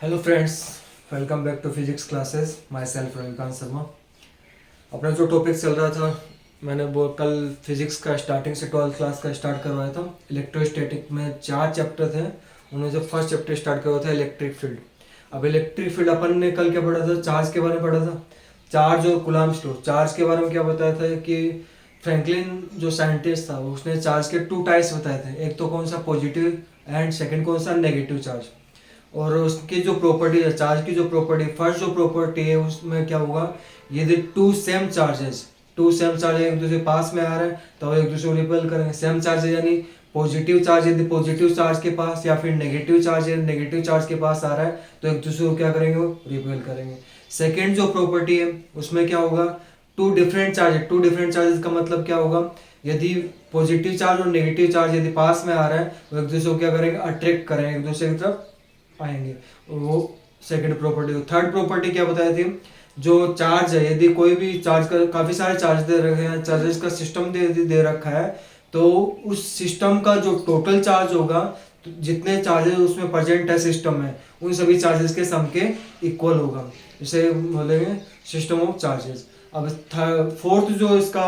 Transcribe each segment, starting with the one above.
Hello friends, welcome back to physics classes. Myself Ravikant Sharma. अपना जो topic चल रहा था, मैंने वो कल फिजिक्स का स्टार्टिंग से 12th क्लास का स्टार्ट करवाया था। इलेक्ट्रोस्टैटिक में 4 चैप्टर थे, उनमें से फर्स्ट चैप्टर स्टार्ट करवाया था इलेक्ट्रिक फील्ड। अब इलेक्ट्रिक फील्ड अपन ने कल क्या पढ़ा था? चार्ज के बारे में पढ़ा था। चार्ज और कूलम्ब लॉ। चार्ज के बारे में क्या बताया था कि फ्रैंकलिन जो साइंटिस्ट था उसने चार्ज के 2 टाइप्स बताए थे। एक तो कौन सा, पॉजिटिव, एंड सेकंड कौन सा, नेगेटिव चार्ज। और उसकी जो प्रॉपर्टी है, चार्ज की जो प्रॉपर्टी, फर्स्ट जो प्रॉपर्टी है उसमें क्या होगा, यदि टू सेम चार्जेस एक दूसरे पास में आ रहे हैं तो एक दूसरे को रिपेल करेंगे। सेम चार्जेस यानी पॉजिटिव चार्ज यदि पॉजिटिव चार्ज के पास, या फिर नेगेटिव चार्ज यदि नेगेटिव चार्ज के पास आ रहा है तो एक दूसरे को क्या करेंगे, वो रिपेल करेंगे। सेकेंड जो प्रॉपर्टी है उसमें क्या होगा, टू डिफरेंट चार्जेस का मतलब क्या होगा, यदि पॉजिटिव चार्ज और नेगेटिव चार्ज यदि पास में आ रहा है तो एक दूसरे को क्या करेंगे, अट्रैक्ट करेंगे एक दूसरे की तरफ आएंगे। वो सेकंड प्रॉपर्टी। थर्ड प्रॉपर्टी क्या बताई थी, जो चार्ज है, यदि कोई भी चार्ज का, काफी सारे चार्ज दे रखे हैं, चार्जेस का सिस्टम दे रखा है, तो उस सिस्टम का जो टोटल चार्ज होगा, तो जितने चार्जेस उसमें प्रेजेंट है सिस्टम में, उन सभी चार्जेस के सम के इक्वल होगा। इसे बोलेंगे सिस्टम ऑफ चार्जेस। अब फोर्थ जो इसका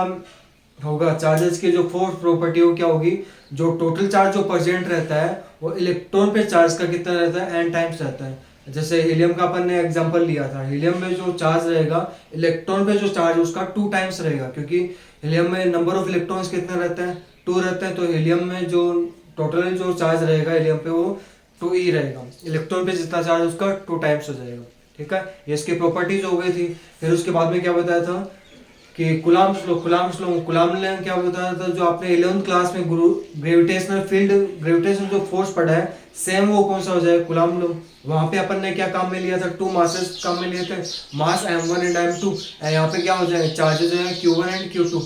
होगा, चार्जेस की जो फोर्थ प्रॉपर्टी हो क्या होगी, जो टोटल चार्ज जो प्रेजेंट रहता है वो इलेक्ट्रॉन पे चार्ज का कितना रहता है, एन टाइम्स रहता है। जैसे हीलियम का अपन ने एग्जांपल लिया था, हीलियम में जो चार्ज रहेगा, इलेक्ट्रॉन पे जो चार्ज उसका 2 टाइम्स रहेगा, क्योंकि हीलियम में नंबर ऑफ इलेक्ट्रॉन्स कितने रहते हैं, 2 रहते हैं। तो हीलियम में जो टोटल जो चार्ज रहेगा हीलियम पे, वो 2e रहेगा। इलेक्ट्रॉन पे जितना चार्ज उसका 2 टाइम्स हो जाएगा। ठीक है, ये इसकी प्रॉपर्टीज हो गई थी। फिर उसके बाद में क्या बताया था कि कुलाम्ब ने क्या बताया था, जो आपने 11th क्लास में ग्रेविटेशनल जो फोर्स पढ़ा है, सेम वो कौन सा हो जाए, कुलाम्ब लॉ। वहां पे अपन ने क्या काम में लिया था, 2 मासेस काम में लिए थे, मास m1 एंड m2। यहाँ पे क्या हो जाएगा, चार्जेस जो है q1 एंड q2।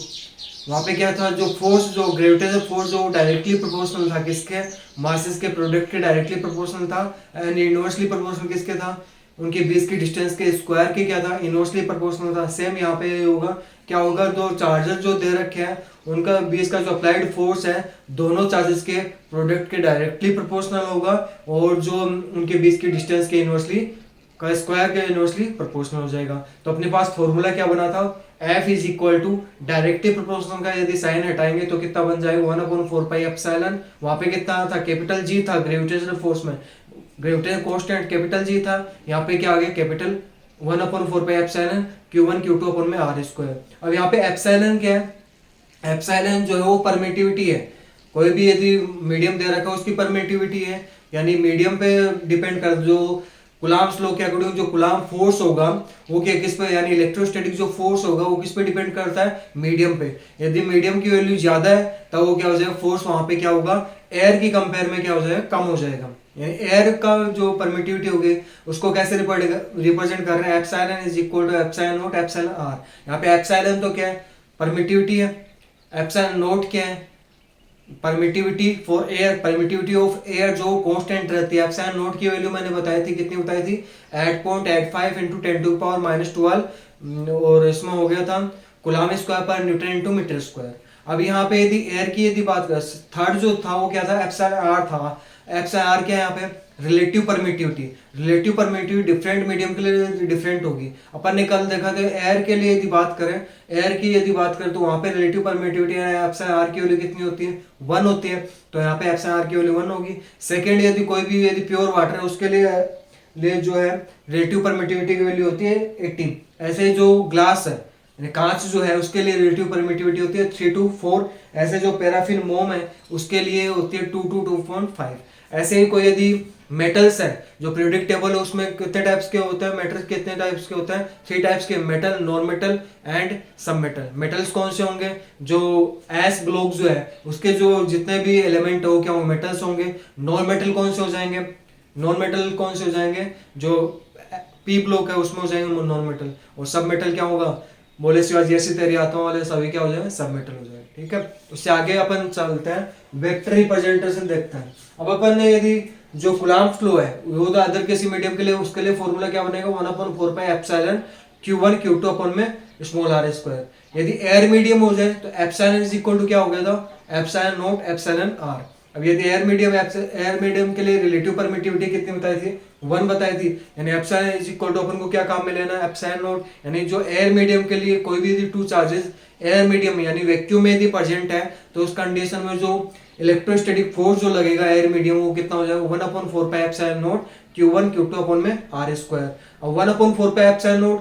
वहां पे क्या था, जो फोर्स, जो ग्रेविटेशनल फोर्स जो डायरेक्टली प्रोपोर्शनल था किसके, मासेस के प्रोडक्ट के डायरेक्टली प्रोपोर्शनल था। एंड इनवर्सली प्रोपोर्शनल किसके था, उनके बीच की डिस्टेंस के स्क्वायर के क्या था, इनवर्सली प्रोपोर्शनल था। सेम यहाँ पे होगा, क्या होगा, दो चार्जेस जो दे रखे हैं उनका बीच का जो अप्लाइड फोर्स है, दोनों चार्जेस के प्रोडक्ट के डायरेक्टली प्रोपोर्शनल होगा, और जो उनके बीच की डिस्टेंस के इनवर्सली का स्क्वायर के इनवर्सली प्रोपोर्शनल हो जाएगा। तो अपने पास फॉर्मूला क्या बना था, F is equal to directly proportional का यदि साइन हटाएंगे तो कितना बन जाएगा, 1/4πε। वहां पे कितना था, कैपिटल G था ग्रेविटेशनल फोर्स में, ग्रेविटेशनल कांस्टेंट कैपिटल G था। यहाँ पे क्या आ गया, कैपिटल 1/4πε Q1 Q2 अपन में R स्क्वायर। अब यहाँ पे एप्सिलॉन क्या है, एप्सिलॉन जो है वो परमिटिविटी है। कोई भी यदि मीडियम दे रखा है उसकी परमिटिविटी है, यानी मीडियम पे डिपेंड कर, जो कुलाम्ब लॉ के अकॉर्डिंग जो कुलाम्ब फोर्स होगा वो क्या किस पे, यानी इलेक्ट्रोस्टैटिक जो फोर्स होगा वो किस पे डिपेंड करता है, मीडियम पे। यदि मीडियम की वैल्यू ज्यादा है तब वो क्या हो जाएगा, फोर्स वहां पे क्या होगा, एयर की कंपेयर में क्या हो जाएगा, कम हो जाएगा। यानी एयर का जो परमिटिविटी होगी उसको कैसे रिप्रेजेंट कर रहे हैं, epsilon is equal to epsilon not epsilon r. यहाँ पे एप्सिलॉन तो क्या है, परमिटिविटी है। एप्सिलॉन नॉट क्या है, permittivity for air, permittivity of air जो कांस्टेंट रहती है। एप्सिलॉन नॉट की वैल्यू मैंने बताई थी, कितनी बताई थी, 8.85 इंटू 10⁻⁻12, और इसमें हो गया था कूलम्ब स्क्वायर पर न्यूटन इंटू मीटर स्क्वायर। अब यहाँ पे यदि एयर की यदि बात कर, थर्ड जो था वो क्या था, एप्सिलॉन आर था। एप्सिलॉन आर क्या है यहाँ पे, relative permittivity. Relative permittivity different medium के लिए डिफरेंट होगी। अपन ने कल देखा था एयर के लिए यदि बात करें, एयर की यदि बात करें तो वहां पे रिलेटिव परमिटिविटी एप्सिलॉन आर की वैल्यू कितनी होती है, 1 होती है। तो यहाँ पे एप्सिलॉन आर की वैल्यू 1 होगी। सेकंड, यदि कोई भी यदि प्योर वाटर है उसके लिए जो है रिलेटिव परमिटिविटी की वैल्यू होती है 18। ऐसे जो ग्लास है, कांच जो है उसके लिए रिलेटिव परमिटिविटी होती है 3 to 4। ऐसे जो पैराफिन मोम है उसके लिए होती है 2 to 2.5। ऐसे ही कोई यदि मेटल्स है, जो पीरियोडिक टेबल है उसमें कितने टाइप्स के होते हैं, मेटल्स कितने टाइप्स के होते हैं, 3 टाइप्स के, मेटल, नॉन मेटल एंड सब मेटल। मेटल्स कौन से होंगे, जो एस ब्लॉक जो है उसके जो जितने भी एलिमेंट हो क्या वो मेटल्स होंगे। नॉन मेटल कौन से हो जाएंगे, नॉन मेटल कौन से हो जाएंगे, जो पी ब्लॉक है उसमें हो जाएंगे नॉन मेटल। और सब मेटल क्या होगा, बोले सिवा जैसी तेरी आत्मा वाले सभी क्या हो जाएंगे, सब मेटल हो जाएंगे। ठीक है, उससे आगे अपन चलते हैं, वेक्टर रिप्रेजेंटेशन देखते हैं। अब अपन ने यदि जो कूलम्ब लॉ है वो तो अदर किसी मीडियम के लिए, उसके लिए फॉर्मूला क्या बनेगा, 1/4πε Q1 Q2 अपन में स्मॉल r स्क्वायर। यदि एयर मीडियम हो जाए तो एप्सिलॉन इज इक्वल टू क्या हो गया था, एप्सिलॉन नॉट एप्सिलॉन आर। अब यदि एयर मीडियम के लिए रिलेटिव परमिटिविटी कितनी बताई थी, 1 बताई थी, यानी एप्सिलॉन इज इक्वल टू अपन को क्या काम में लेना है, एप्सिलॉन नॉट, यानी जो एयर मीडियम के लिए कोई भी टू चार्जेस एयर मीडियम यानी वैक्यूम में यदि प्रेजेंट है तो उस कंडीशन में जो इलेक्ट्रोस्टैटिक फोर्स जो लगेगा एयर मीडियम वो कितना हो जाएगा, 1/4 pi epsilon not Q1 Q2 upon में R स्क्वायर। अब 1/4 पाई एप्सिलॉन नॉट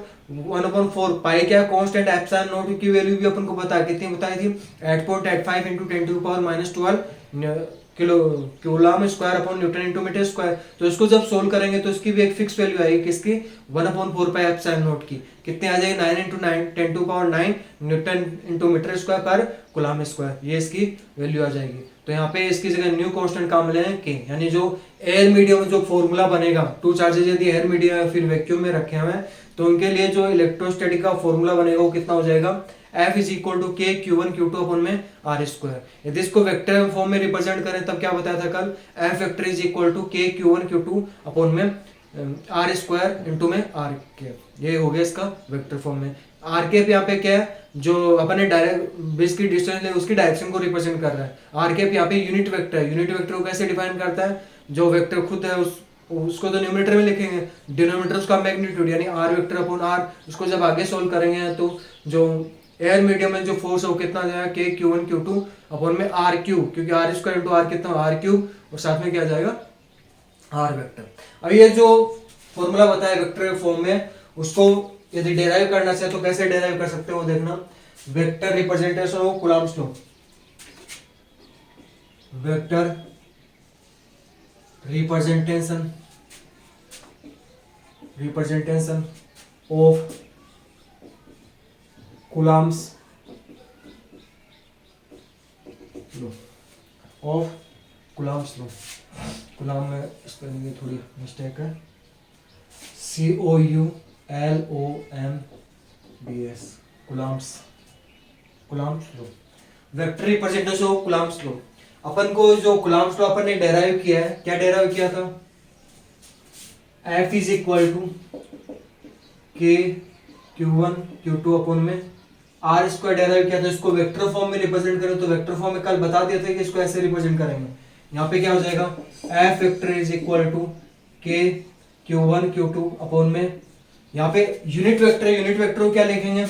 1/4 पाई क्या कांस्टेंट, एप्सिलॉन नॉट की वैल्यू भी अपन को बता कितनी बताई थी, 8.85 × 10⁻12 kilo coulomb square upon newton into metre square. तो इसको जब सोल्व करेंगे तो इसकी भी एक फिक्स वैल्यू आएगी, किसकी, 1/4 पाई एप्सिलॉन नॉट की, कितने आ जाएगी, 9 × 10⁻9 न्यूटन इंटू मीटर स्क्वायर पर कूलम स्क्वायर, ये इसकी वैल्यू आ जाएगी। तो यहाँ पे इसकी जगह न्यू कांस्टेंट काम लें के, यानी जो एयर मीडियम में जो फॉर्मूला बनेगा, टू चार्जेस यदि एयर मीडियम या फिर वैक्यूम में रखे हुए हैं तो उनके लिए जो इलेक्ट्रोस्टैटिक का फॉर्मूला बनेगा वो कितना हो जाएगा, F is equal to K Q1 Q2 upon में R स्क्वायर। यदि इसको वेक्टर फॉर्म में रिप्रेजेंट करें तब क्या बताया था कल, F vector is equal to K Q1 Q2 upon में R स्क्वायर इंटू में R के, ये हो गया इसका वेक्टर फॉर्म में। R के यहाँ पे क्या है, जो अपने डायरेक्ट बेस की डिस्टेंस है उसकी डायरेक्शन को रिप्रेजेंट कर रहा है। R के यहाँ पे यूनिट वेक्टर है, यूनिट वेक्टर को कैसे डिफाइन करता है, जो वेक्टर खुद है उसको तो न्यूमरेटर में लिखेंगे, डिनोमिनेटर उसका मैग्नीट्यूड यानी R वेक्टर अपॉन R, उसको जब आगे सोल्व करेंगे तो जो एयर मीडियम में जो फोर्स है वो कितना जाएगा, के Q1 Q2 अपॉन में R क्यूब, क्योंकि R स्क्वायर इंटू R कितना, R क्यूब, और साथ में क्या जाएगा, R वेक्टर। अब ये जो फॉर्मूला बताया वेक्टर फॉर्म में, उसको यदि डेराइव करना चाहे तो कैसे डेराइव कर सकते हो देखना, vector representation of Coulomb's law, vector representation of Coulomb's law, of Coulomb's law, Coulomb में स्पेलिंग में थोड़ी मिस्टेक है, COULOMBS, Coulomb's law, vector representation of Coulomb's law. अपन को जो कूलम्ब्स लॉ अपन ने डेराइव किया है, क्या डेराइव किया था, F is equal to K Q1 Q2 upon में R स्क्वायर डेराइव किया था। इसको वेक्टर फॉर्म में रिप्रेजेंट करें तो वेक्टर फॉर्म में कल बता दिया था कि इसको ऐसे रिप्रेजेंट करेंगे। यहाँ पे क्या हो जाएगा, F vector is equal to K Q1 Q2 upon में, यहाँ पे यूनिट वेक्टर को क्या लिखेंगे,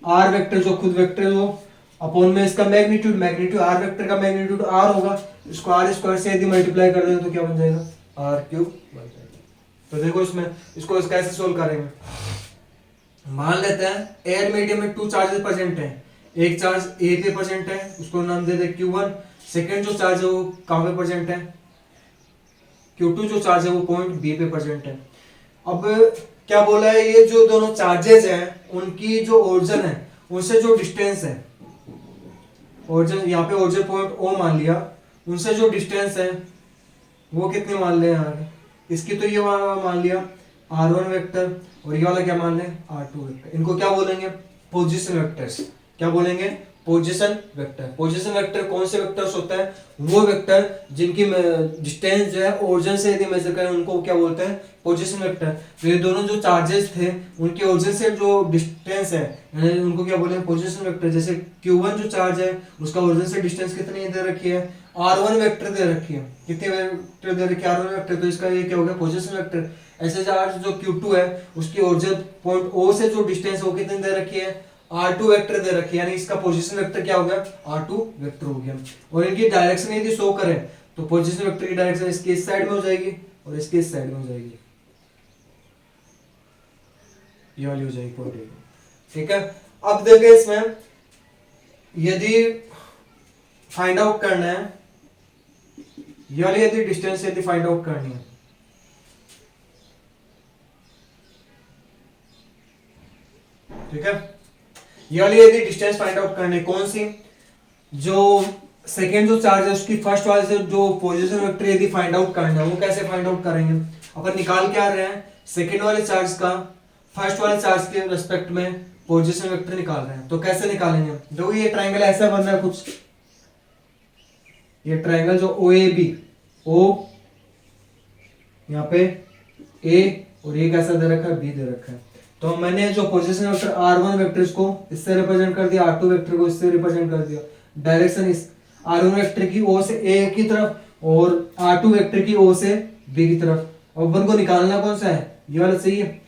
R वेक्टर जो खुद वेक्टर हो अपॉन में इसका मैग्नीट्यूड R वेक्टर का मैग्नीट्यूड R होगा, इसको R स्क्वायर से यदि मल्टीप्लाई कर दें तो क्या बन जाएगा, R क्यूब बन जाएगा। तो देखो इसमें इसको कैसे सोल्व करेंगे, मान लेते हैं एयर मीडियम में टू चार्जेस प्रेजेंट हैं, एक चार्ज ए पे प्रेजेंट है उसको नाम दे दे Q1, सेकेंड जो चार्ज है वो कहाँ पे प्रेजेंट है, Q2 जो चार्ज है वो पॉइंट बी पे प्रेजेंट है। अब क्या बोला है, ये जो दोनों चार्जेस हैं उनकी जो ओरिजिन है उनसे जो डिस्टेंस है, ओरिजिन यहाँ पे ओरिजिन पॉइंट O मान लिया, उनसे जो डिस्टेंस है वो कितने मान ले, यहाँ इसकी तो ये मान लिया R1 वेक्टर, और ये वाला क्या मान लें, R2 वेक्टर। इनको क्या बोलेंगे, पोजीशन वेक्टर्स। क्या बोलेंगे, पोजीशन वेक्टर। पोजीशन वेक्टर कौन से वेक्टर्स होता है, वो वेक्टर जिनकी डिस्टेंस जो है ओरिजिन से यदि मेजर करें उनको क्या बोलते हैं, पोजीशन वेक्टर। तो ये दोनों जो चार्जेस थे उनके ओरिजिन से जो डिस्टेंस है उनको क्या बोलेंगे, पोजीशन वेक्टर। जैसे Q1 जो चार्ज है उसका ओरिजिन से डिस्टेंस कितनी दे रखी है, R1 वेक्टर दे रखी है, कितने वेक्टर दे रखी है, R1 वेक्टर, तो इसका ये क्या हो गया, पोजीशन वेक्टर। ऐसे चार्ज जो Q2 है उसकी ओरिजिन पॉइंट O से जो डिस्टेंस है वो कितनी दे रखी है, R2 वेक्टर दे रखी है, यानी इसका पोजीशन वेक्टर क्या हो गया, R2 वेक्टर हो गया। और इनकी डायरेक्शन यदि शो करें तो पोजीशन वेक्टर की डायरेक्शन इसके इस साइड में हो जाएगी और इसके इस साइड में हो जाएगी, ये वाली हो जाएगी पॉइंट। ठीक है, अब देखिए इसमें यदि फाइंड आउट करना है, ये वाली यदि डिस्टेंस यदि फाइंड आउट करनी है, ठीक है, ये वाली यदि डिस्टेंस फाइंड आउट करनी है, कौन सी, जो सेकेंड जो चार्ज है उसकी फर्स्ट वाले से जो पोजीशन वेक्टर यदि फाइंड आउट करना है वो कैसे फाइंड आउट करेंगे, अपन निकाल के आ रहे हैं सेकेंड वाले चार्ज का फर्स्ट वाले चार्ज के रेस्पेक्ट में पोजीशन वेक्टर निकाल रहे हैं। तो कैसे निकालेंगे, देखो ये ट्रायंगल ऐसा बन रहा है कुछ, ये ट्रायंगल जो OAB, O यहाँ पे A और ये कैसा दे रखा है, B दे रखा है। तो मैंने जो पोजीशन वेक्टर R1 वेक्टर को इससे रिप्रेजेंट कर दिया, R2 वेक्टर को इससे रिप्रेजेंट कर दिया, डायरेक्शन इस R1 वेक्टर की ओ से ए की तरफ और R2 वेक्टर की ओ से बी की तरफ। अब अपन को निकालना कौन सा है, ये वाला सही है,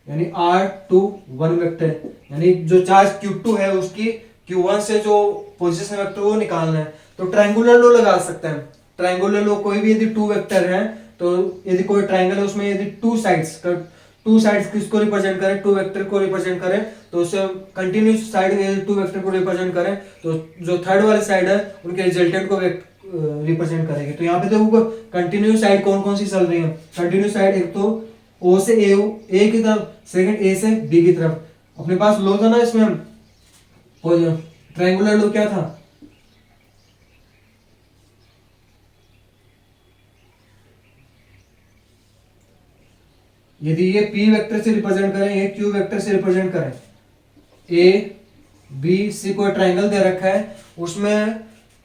यानी R2 1 वेक्टर, यानी जो चार्ज Q2 है उसकी Q1 से जो पोजीशन वेक्टर वो निकालना है। तो ट्रायंगुलर लो लगा सकते हैं। ट्रायंगुलर लो कोई भी यदि टू वेक्टर है, तो यदि कोई ट्रायंगल है उसमें यदि टू साइड्स किसको रिप्रेजेंट करें, टू वेक्टर को रिप्रेजेंट करें, तो उसे कंटिन्यूस साइड यदि टू वेक्टर को रिप्रेजेंट करें तो जो थर्ड वाली साइड है उनके रिजल्टेंट को रिप्रेजेंट करेंगे। तो यहाँ पे देखो कंटिन्यूस साइड कौन कौन सी चल रही है। कंटिन्यूस साइड एक तो ओ से ए की तरफ, सेकंड ए से बी की तरफ। अपने पास लो था ना इसमें, ट्रायंगुलर लो क्या था, यदि ये P वेक्टर से रिप्रेजेंट करें, ये Q वेक्टर से रिप्रेजेंट करें, A B C कोई ट्रायंगल दे रखा है, उसमें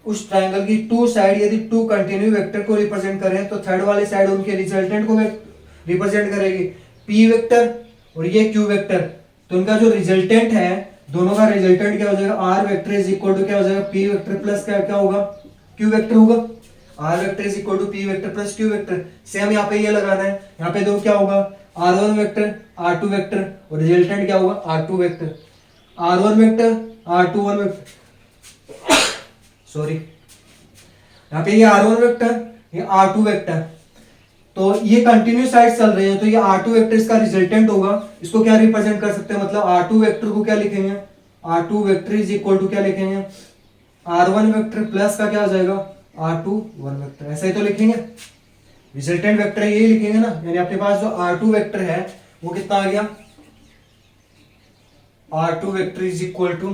उस ट्रायंगल की टू साइड यदि टू कंटिन्यू वेक्टर को रिप्रेजेंट करें तो थर्ड वाली साइड उनके रिजल्टेंट को रिप्रेजेंट करेगी। P वेक्टर और ये Q वेक्टर, तो उनका जो रिजल्टेंट है दोनों का रिजल्टेंट क्या हो जाएगा, R vector is equal to क्या हो जाएगा, P वेक्टर प्लस क्या होगा, Q वेक्टर होगा। R vector is equal to P vector plus Q vector. Same यहाँ पे ये लगाना है, यहाँ पे देखो क्या होगा, R1 वेक्टर R2 वेक्टर और रिजल्टेंट क्या होगा, R2 vector. R1 vector R2 1 vector sorry, यहाँ पे ये R1 वेक्टर ये R2 वेक्टर, तो ये कंटिन्यूस साइड चल रही है, तो ये R2 वेक्टर इसका रिजल्टेंट होगा। इसको क्या रिप्रेजेंट कर सकते हैं, मतलब R2 वेक्टर को क्या लिखेंगे, R2 vector is equal to क्या लिखेंगे, R1 वेक्टर प्लस का क्या हो जाएगा, R2 1 वेक्टर, ऐसा ही तो लिखेंगे। रिजल्टेंट वेक्टर यही लिखेंगे ना, यानी अपने पास जो R2 वेक्टर है वो कितना आ गया, R2 vector is equal to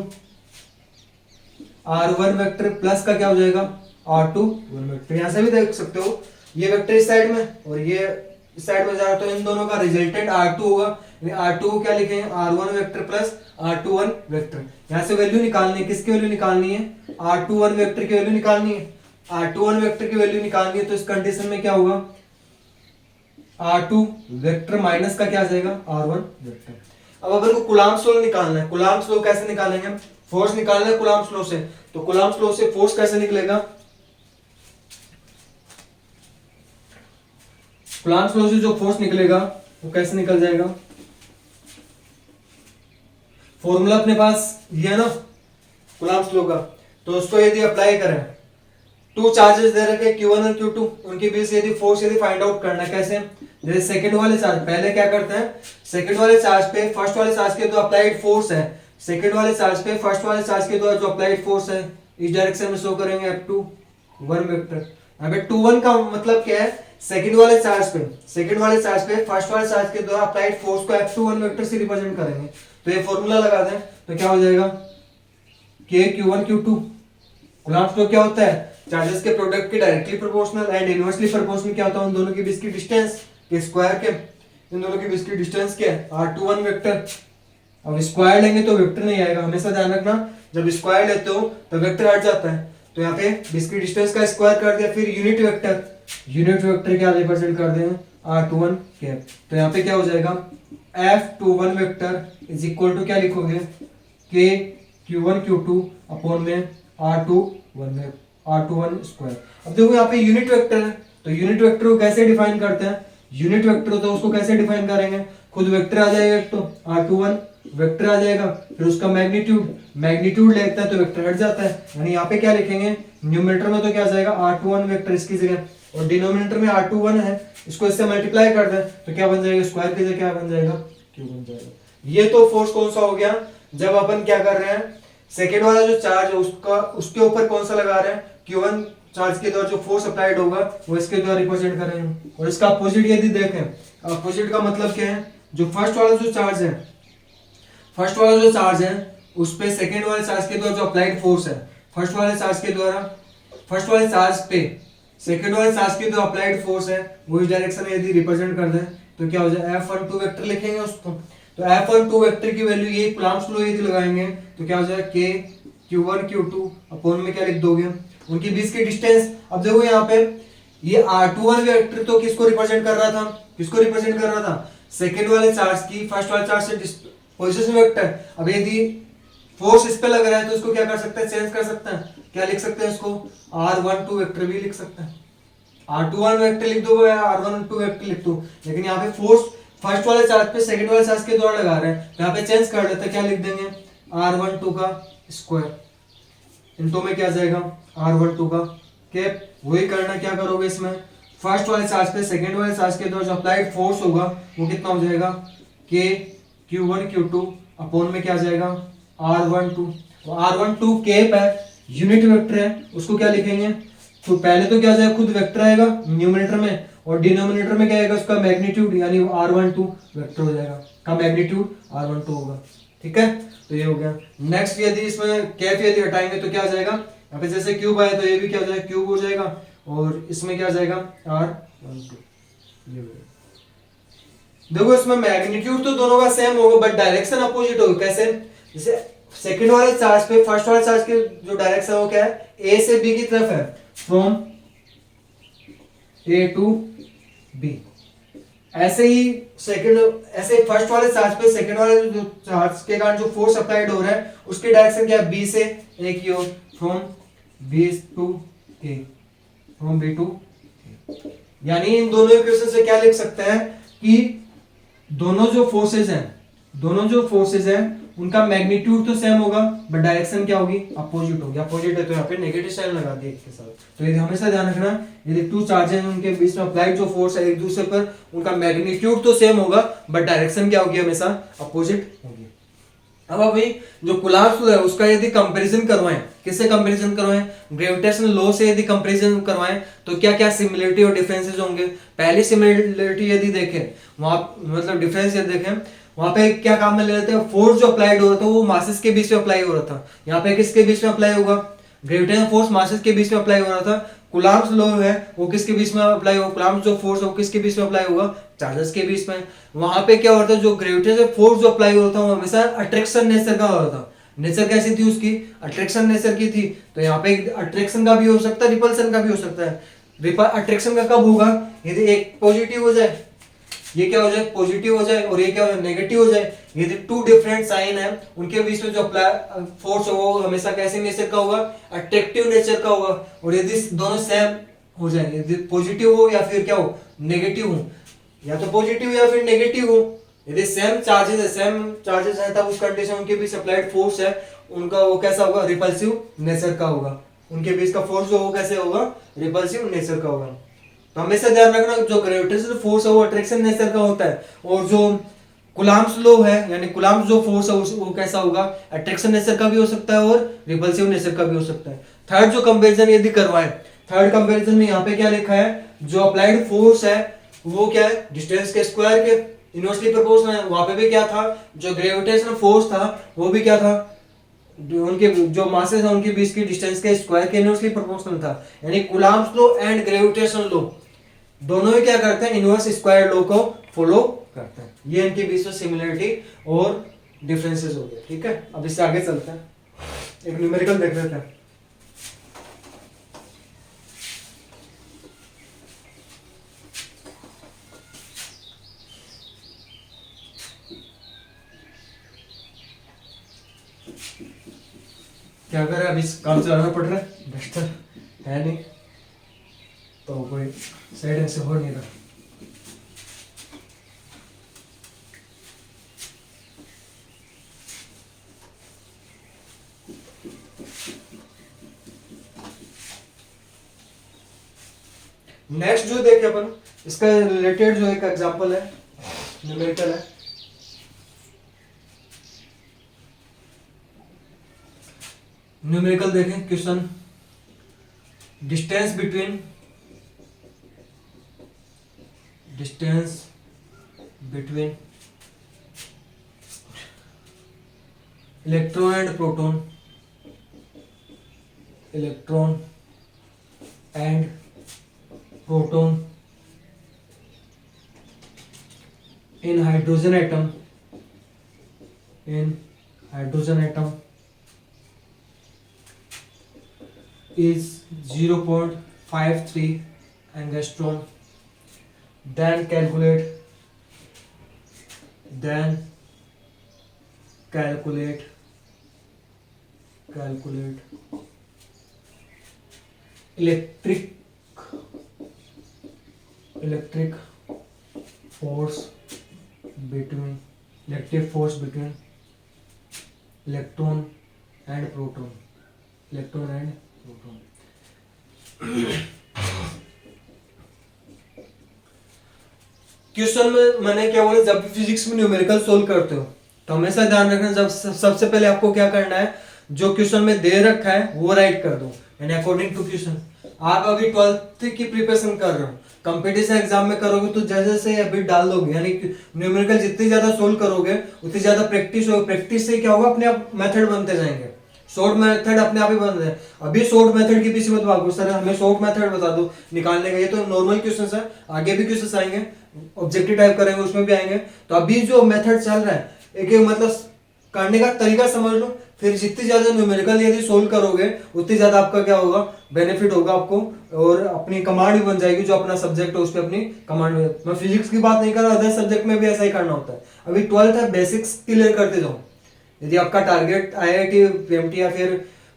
R1 vector plus का क्या हो जाएगा, R2 1 वेक्टर। यहां से भी देख सकते हो ये वेक्टर इस साइड में और ये इस साइड में जा रहा है, तो इन दोनों का रिजल्टेंट R2 होगा। R2 को क्या लिखेंगे, R1 vector plus R2 1 vector. यहां से वैल्यू निकालनी है, किसकी वैल्यू निकालनी है, R2 1 वेक्टर की वैल्यू निकालनी है। R2 1 वेक्टर की वैल्यू निकालनी है, तो इस कंडीशन में क्या होगा, R2 वेक्टर माइनस का क्या आ जाएगा, R1 वेक्टर। अब अपन को कूलम्ब्स लॉ निकालना है। कूलम्ब्स लॉ कैसे निकालेंगे, फोर्स निकालना है कूलम्ब्स लॉ से, तो कूलम्ब्स लॉ से फोर्स कैसे निकलेगा, कूलम्ब्स लॉ से जो फोर्स निकलेगा वो कैसे निकल जाएगा, फॉर्मूला अपने पास ये है ना कूलम्ब्स लॉ का, तो उसको यदि अप्लाई करें, टू चार्जेस दे रखे Q1 और Q2, उनके बीच यदि फोर्स यदि फाइंड आउट करना है कैसे, जैसे सेकंड वाले चार्ज, पहले क्या करते हैं, सेकंड वाले चार्ज पे फर्स्ट वाले चार्ज के जो अप्लाइड फोर्स है, सेकंड वाले चार्ज पे फर्स्ट वाले चार्ज के द्वारा जो अप्लाइड फोर्स है इस डायरेक्शन में शो करेंगे F2 1 वेक्टर। अबे 2 1 का मतलब क्या है, सेकंड वाले चार्ज पे फर्स्ट वाले चार्ज के द्वारा अप्लाइड फोर्स को F2 1 वेक्टर से रिप्रेजेंट करेंगे। तो ये फॉर्मूला लगा दें तो क्या हो जाएगा, K Q1 Q2। Coulomb's law क्या होता है, चार्जेस के प्रोडक्ट के directly proportional and inversely proportional क्या होता है, उन दोनों के बीच की डिस्टेंस के स्क्वायर के, इन दोनों के बीच की डिस्टेंस क्या है, R2 1 वेक्टर। अब स्क्वायर लेंगे तो वेक्टर नहीं आएगा, हमेशा ध्यान रखना जब स्क्वायर लेते हो तो वेक्टर हट जाता है। तो यहाँ पे बीच की डिस्टेंस का स्क्वायर कर दिया, फिर यूनिट वेक्टर क्या रिप्रेजेंट कर दें, R2 1 कैप। तो यहाँ पे क्या हो जाएगा, F2 1 vector is equal to क्या लिखोगे, K Q1 Q2 अपॉन में R2 1 स्क्वायर। अब देखो यहाँ पे यूनिट वेक्टर है, तो यूनिट वेक्टर को कैसे डिफाइन करते हैं, यूनिट वेक्टर होता है उसको कैसे डिफाइन करेंगे, खुद वेक्टर आ जाएगा, एक तो R2 1 वेक्टर आ जाएगा, फिर उसका मैग्नीट्यूड लेता है तो वेक्टर हट जाता है, यानी यहाँ पे क्या लिखेंगे, न्यूमरेटर में तो क्या आ जाएगा, R2 1 वेक्टर इसकी जगह, और डिनोमिनेटर में R2 1 है, इसको इससे मल्टीप्लाई कर दें तो क्या बन जाएगा, स्क्वायर की जगह क्या बन जाएगा, Q बन जाएगा। ये तो फोर्स कौन सा हो गया, जब अपन क्या कर रहे हैं, सेकेंड वाला जो चार्ज है उसके ऊपर कौन सा लगा रहे हैं, Q1 चार्ज के द्वारा जो फोर्स अप्लाइड होगा वो इसके द्वारा रिप्रेजेंट कर रहे हैं। और इसका अपोजिट यदि देखें, अपोजिट का मतलब क्या है, जो फर्स्ट वाला जो चार्ज है उस पे सेकेंड वाले चार्ज के द्वारा जो अप्लाइड फोर्स है, फर्स्ट वाले चार्ज पे सेकेंड वाले चार्ज के द्वारा अप्लाइड फोर्स है, वो इस डायरेक्शन में यदि रिप्रेजेंट कर दें तो क्या हो जाए, F12 वेक्टर लिखेंगे उसको। तो F12 वेक्टर की वैल्यू ये कूलम्ब्स लॉ यदि लगाएंगे तो क्या हो जाएगा, K Q1 Q2 अपॉन में क्या लिख दोगे, उनके बीच की डिस्टेंस। अब देखो यहाँ पे ये R2 1 वेक्टर तो किसको रिप्रेजेंट कर रहा था, सेकेंड वाले चार्ज की फर्स्ट वाले चार्ज से पोजीशन वेक्टर। अब यदि फोर्स इस पे लग रहा है तो उसको क्या कर सकते हैं, चेंज कर सकते हैं। क्या लिख सकते हैं उसको, R12 वेक्टर भी लिख सकते हैं। R21 वेक्टर लिख दो या R12 वेक्टर लिख दो, लेकिन यहाँ पे फोर्स फर्स्ट वाले चार्ज पे सेकंड वाले चार्ज के द्वारा लगा रहे हैं, तो यहाँ पे चेंज कर लेते हैं। क्या लिख देंगे, R12 का स्क्वायर इनटू में क्या जाएगा, R12 का कैप। वही करना, क्या करोगे इसमें, फर्स्ट वाले चार्ज पे सेकंड वाले चार्ज के द्वारा जो अप्लाइड फोर्स होगा वो कितना हो जाएगा, K Q1 Q2 अपॉन में क्या आ जाएगा, R12। तो R12 कैप है, यूनिट वेक्टर है, उसको क्या लिखेंगे, तो पहले तो क्या जाएगा, खुद वेक्टर आएगा न्यूमरेटर में, और डिनोमिनेटर में क्या आएगा उसका मैग्नीट्यूड, यानी R12 वेक्टर हो जाएगा, का मैग्नीट्यूड R12 होगा। ठीक है, तो ये हो गया। नेक्स्ट यदि इसमें कैप यदि हटाएंगे तो क्या आ जाएगा, यहाँ पे जैसे क्यूब आया तो ये भी क्या हो जाएगा, क्यूब हो जाएगा, और इसमें क्या आ जाएगा, R12। ये हो गया। देखो इसमें मैग्नीट्यूड तो दोनों का सेम होगा बट डायरेक्शन अपोजिट होगा। कैसे, जैसे सेकंड वाले चार्ज पे फर्स्ट वाले चार्ज के जो डायरेक्शन है वो क्या है, ए से बी की तरफ है, फ्रॉम ए टू बी। ऐसे ही ऐसे फर्स्ट वाले चार्ज पे सेकंड वाले जो चार्ज के कारण जो फोर्स अप्लाइड हो रहा है उसकी डायरेक्शन क्या है, बी से ए की ओर, from B to A, from B to. यानी इन दोनों इक्वेशन से क्या लिख सकते हैं कि दोनों जो फोर्सेज हैं उनका मैग्नीट्यूड तो सेम होगा बट डायरेक्शन क्या होगी, अपोजिट होगी। अपोजिट है तो यहाँ पे नेगेटिव साइन लगा दिया इसके साथ। तो ये हमेशा ध्यान रखना, यदि टू चार्जेस उनके बीच में अप्लाइड जो फोर्स है एक दूसरे पर, उनका मैग्नीट्यूड तो सेम होगा बट डायरेक्शन क्या होगी, हमेशा अपोजिट होगी। अब अभी जो कूलॉम्स लॉ है उसका यदि कंपैरिजन करवाएं, किससे कंपैरिजन करवाएं, ग्रेविटेशनल लॉ से यदि कंपैरिजन करवाएं तो क्या क्या सिमिलरिटी और डिफरेंसेस होंगे। पहली सिमिलरिटी यदि देखें, वहां मतलब डिफरेंस यदि देखें, वहां पे क्या काम में ले लेते हैं, फोर्स जो अप्लाइड हो रहा था वो मासेस के बीच में अप्लाई हो रहा था। यहाँ पे किसके बीच में अप्लाई होगा, ग्रेविटेशनल फोर्स मासेस के बीच में अप्लाई हो रहा था। कूलॉम्स लॉ है वो किसके बीच में अप्लाई होगा, कूलॉम्स जो फोर्स है वो किसके बीच में अप्लाई होगा, चार्जेस के बीच में। वहां पे क्या होता है, जो ग्रेविटेशनल फोर्स जो अप्लाई होता है वो हमेशा अट्रैक्शन नेचर का होता था। नेचर कैसी थी उसकी, अट्रैक्शन नेचर की थी। तो यहाँ पे अट्रैक्शन का भी हो सकता है, रिपल्सन का भी हो सकता है। अट्रैक्शन का कब होगा, यदि एक पॉजिटिव हो जाए, ये क्या हो जाए, पॉजिटिव हो जाए, और ये क्या हो जाए, नेगेटिव हो जाए। यदि टू डिफरेंट साइन है उनके बीच में जो अप्लाई फोर्स है वो हमेशा कैसे नेचर का होगा, अट्रैक्टिव नेचर का होगा। और यदि दोनों सेम हो जाए, यदि पॉजिटिव हो या फिर क्या हो, नेगेटिव हो, या तो पॉजिटिव या फिर नेगेटिव हो, यदि सेम चार्जेस है तब उस कंडीशन उनके बीच अप्लाइड फोर्स है उनका वो कैसा होगा, रिपल्सिव नेचर का होगा। उनके बीच का फोर्स जो वो कैसे होगा, रिपल्सिव नेचर का होगा। तो हमेशा ध्यान रखना, जो ग्रेविटेशनल फोर्स है वो अट्रैक्शन नेचर का होता है, और जो कूलॉम्स लॉ है यानी कूलॉम्स जो फोर्स है वो कैसा होगा, अट्रैक्शन नेचर का भी हो सकता है और रिपल्सिव नेचर का भी हो सकता है। थर्ड जो कंपैरिजन यदि करवाएं, थर्ड कंपैरिजन में यहाँ पे क्या लिखा है, जो अप्लाइड फोर्स है वो क्या है, डिस्टेंस के स्क्वायर के इनवर्सली प्रोपोर्शनल है। वहां पे भी क्या था, जो ग्रेविटेशनल फोर्स था वो भी क्या था, उनके जो मासेस है उनके बीच की डिस्टेंस के स्क्वायर के इनवर्सली प्रोपोर्शनल था। यानी Coulomb's law and gravitational law दोनों ही क्या करते हैं, इनवर्स स्क्वायर लॉ को फॉलो करते हैं। ये इनके बीच में सिमिलरिटी और डिफरेंसेस हो गए। ठीक है, अब इससे आगे चलते हैं, एक न्यूमेरिकल देख लेते हैं। क्या करें, अभी काम चलाना पड़ रहा है, बेहतर है नहीं तो कोई साइड से हो नहीं रहा। नेक्स्ट जो देखे अपन, इसका रिलेटेड जो एक एग्जांपल है, न्यूमेरिकल है। न्यूमेरिकल देखें question, distance between electron and proton, electron and proton in hydrogen atom is 0.53 angstrom. Then calculate calculate electric force between electron and proton. Question में मैंने क्या बोला, जब फिजिक्स में न्यूमेरिकल सोल्व करते हो तो हमेशा ध्यान रखना, जब सबसे पहले आपको क्या करना है, जो क्वेश्चन में दे रखा है वो राइट कर दो, यानी अकॉर्डिंग टू क्वेश्चन। आप अभी 12th की प्रिपरेशन कर रहे हो, कंपटीशन एग्जाम में करोगे तो जैसे जैसे अभी डाल दोगे, यानी न्यूमेरिकल जितनी ज्यादा सोल्व करोगे उतनी ज्यादा प्रैक्टिस होगी। प्रैक्टिस से क्या होगा, अपने आप मेथड बनते जाएंगे, शॉर्ट मेथड अपने आप ही बन रहे हैं। अभी शॉर्ट मेथड के पीछे मत भागो, सर हमें शॉर्ट मेथड बता दो निकालने का, ये तो नॉर्मल क्वेश्चन है, आगे भी क्वेश्चन आएंगे, ऑब्जेक्टिव टाइप करेंगे उसमें भी आएंगे। तो अभी जो मेथड चल रहा है, एक मतलब करने का तरीका समझ लो, फिर जितनी ज्यादा न्यूमेरिकल यदि सोल्व करोगे उतनी ज्यादा आपका क्या होगा, बेनिफिट होगा आपको, और अपनी कमांड भी बन जाएगी, जो अपना सब्जेक्ट है उस पर अपनी कमांड। मैं फिजिक्स की बात नहीं कर रहा, अदर सब्जेक्ट में भी ऐसा ही करना होता है। अभी 12th है, बेसिक्स क्लियर करते जाओ। यदि आपका टारगेट IIT PMT या फिर